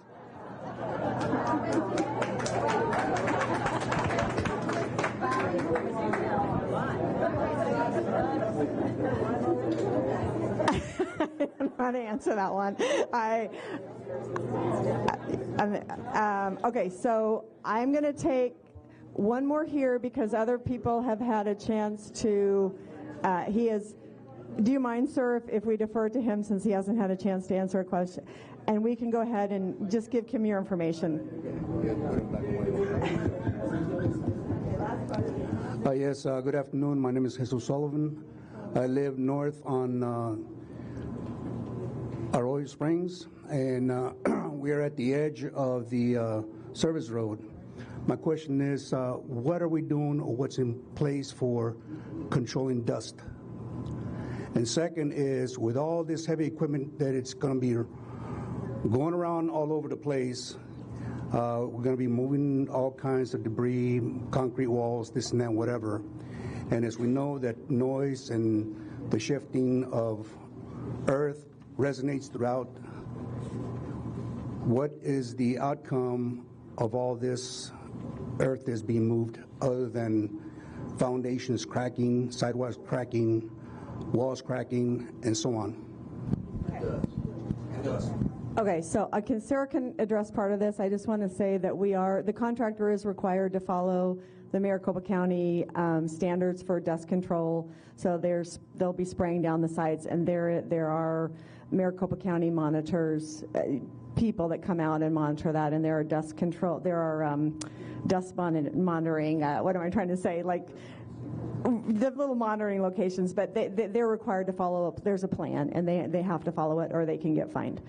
I don't know how to answer that one. Okay, so I'm going to take 1 more here because other people have had a chance to, do you mind, sir, if we defer to him since he hasn't had a chance to answer a question? And we can go ahead and just give Kim your information. Yes, good afternoon. My name is Jesus Sullivan. I live north on Arroyo Springs, and we're at the edge of the service road. My question is, what are we doing or what's in place for controlling dust? And second is, with all this heavy equipment that it's going to be going around all over the place, We're going to be moving all kinds of debris, concrete walls, this and that, whatever. And as we know that noise and the shifting of earth resonates throughout, what is the outcome of all this earth that's being moved other than foundations cracking, sidewalks cracking, walls cracking, and so on? Okay, so Sarah can address part of this. I just want to say that the contractor is required to follow the Maricopa County standards for dust control. So they'll be spraying down the sites, and there are Maricopa County monitors, people that come out and monitor that, and there are dust control. There are dust monitoring. What am I trying to say? Like the little monitoring locations, but they're required to follow up. There's a plan, and they have to follow it, or they can get fined.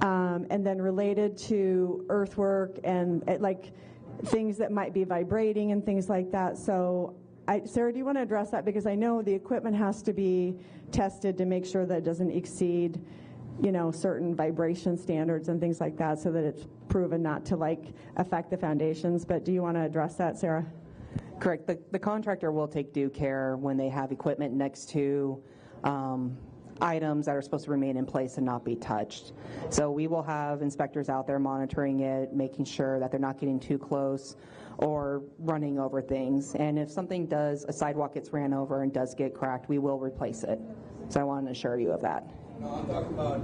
And then related to earthwork and like things that might be vibrating and things like that. So, Sarah, do you want to address that? Because I know the equipment has to be tested to make sure that it doesn't exceed, certain vibration standards and things like that, so that it's proven not to affect the foundations. But do you want to address that, Sarah? Correct. The contractor will take due care when they have equipment next to items that are supposed to remain in place and not be touched. So we will have inspectors out there monitoring it, making sure that they're not getting too close or running over things. And if a sidewalk gets ran over and does get cracked, we will replace it. So I want to assure you of that. No, I'm talking about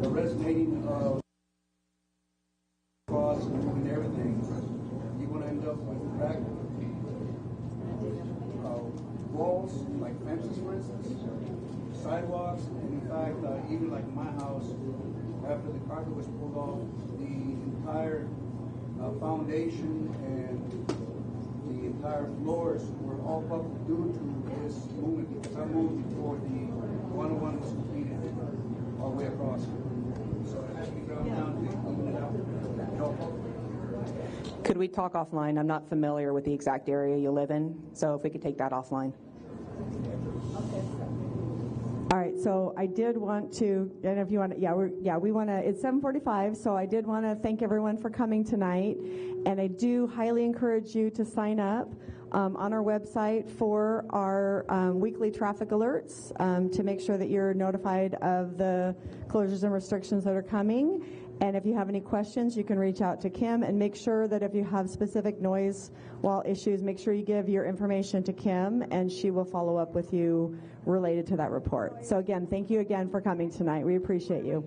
the resonating of cross and moving everything. You're going to end up with cracked walls, like fences, for instance, sidewalks, and in fact, even like my house, after the carpet was pulled off, the entire foundation and the entire floors were all buckled due to this movement, because I moved before the 101 was completed all the way across. So it has to be ground down to even it out. Could we talk offline? I'm not familiar with the exact area you live in, so if we could take that offline. All right, so I did want to, and if you want to, we want to, it's 7:45, so I did want to thank everyone for coming tonight, and I do highly encourage you to sign up on our website for our weekly traffic alerts to make sure that you're notified of the closures and restrictions that are coming. And if you have any questions, you can reach out to Kim, and make sure that if you have specific noise wall issues, make sure you give your information to Kim, and she will follow up with you related to that report. So again, thank you again for coming tonight. We appreciate you.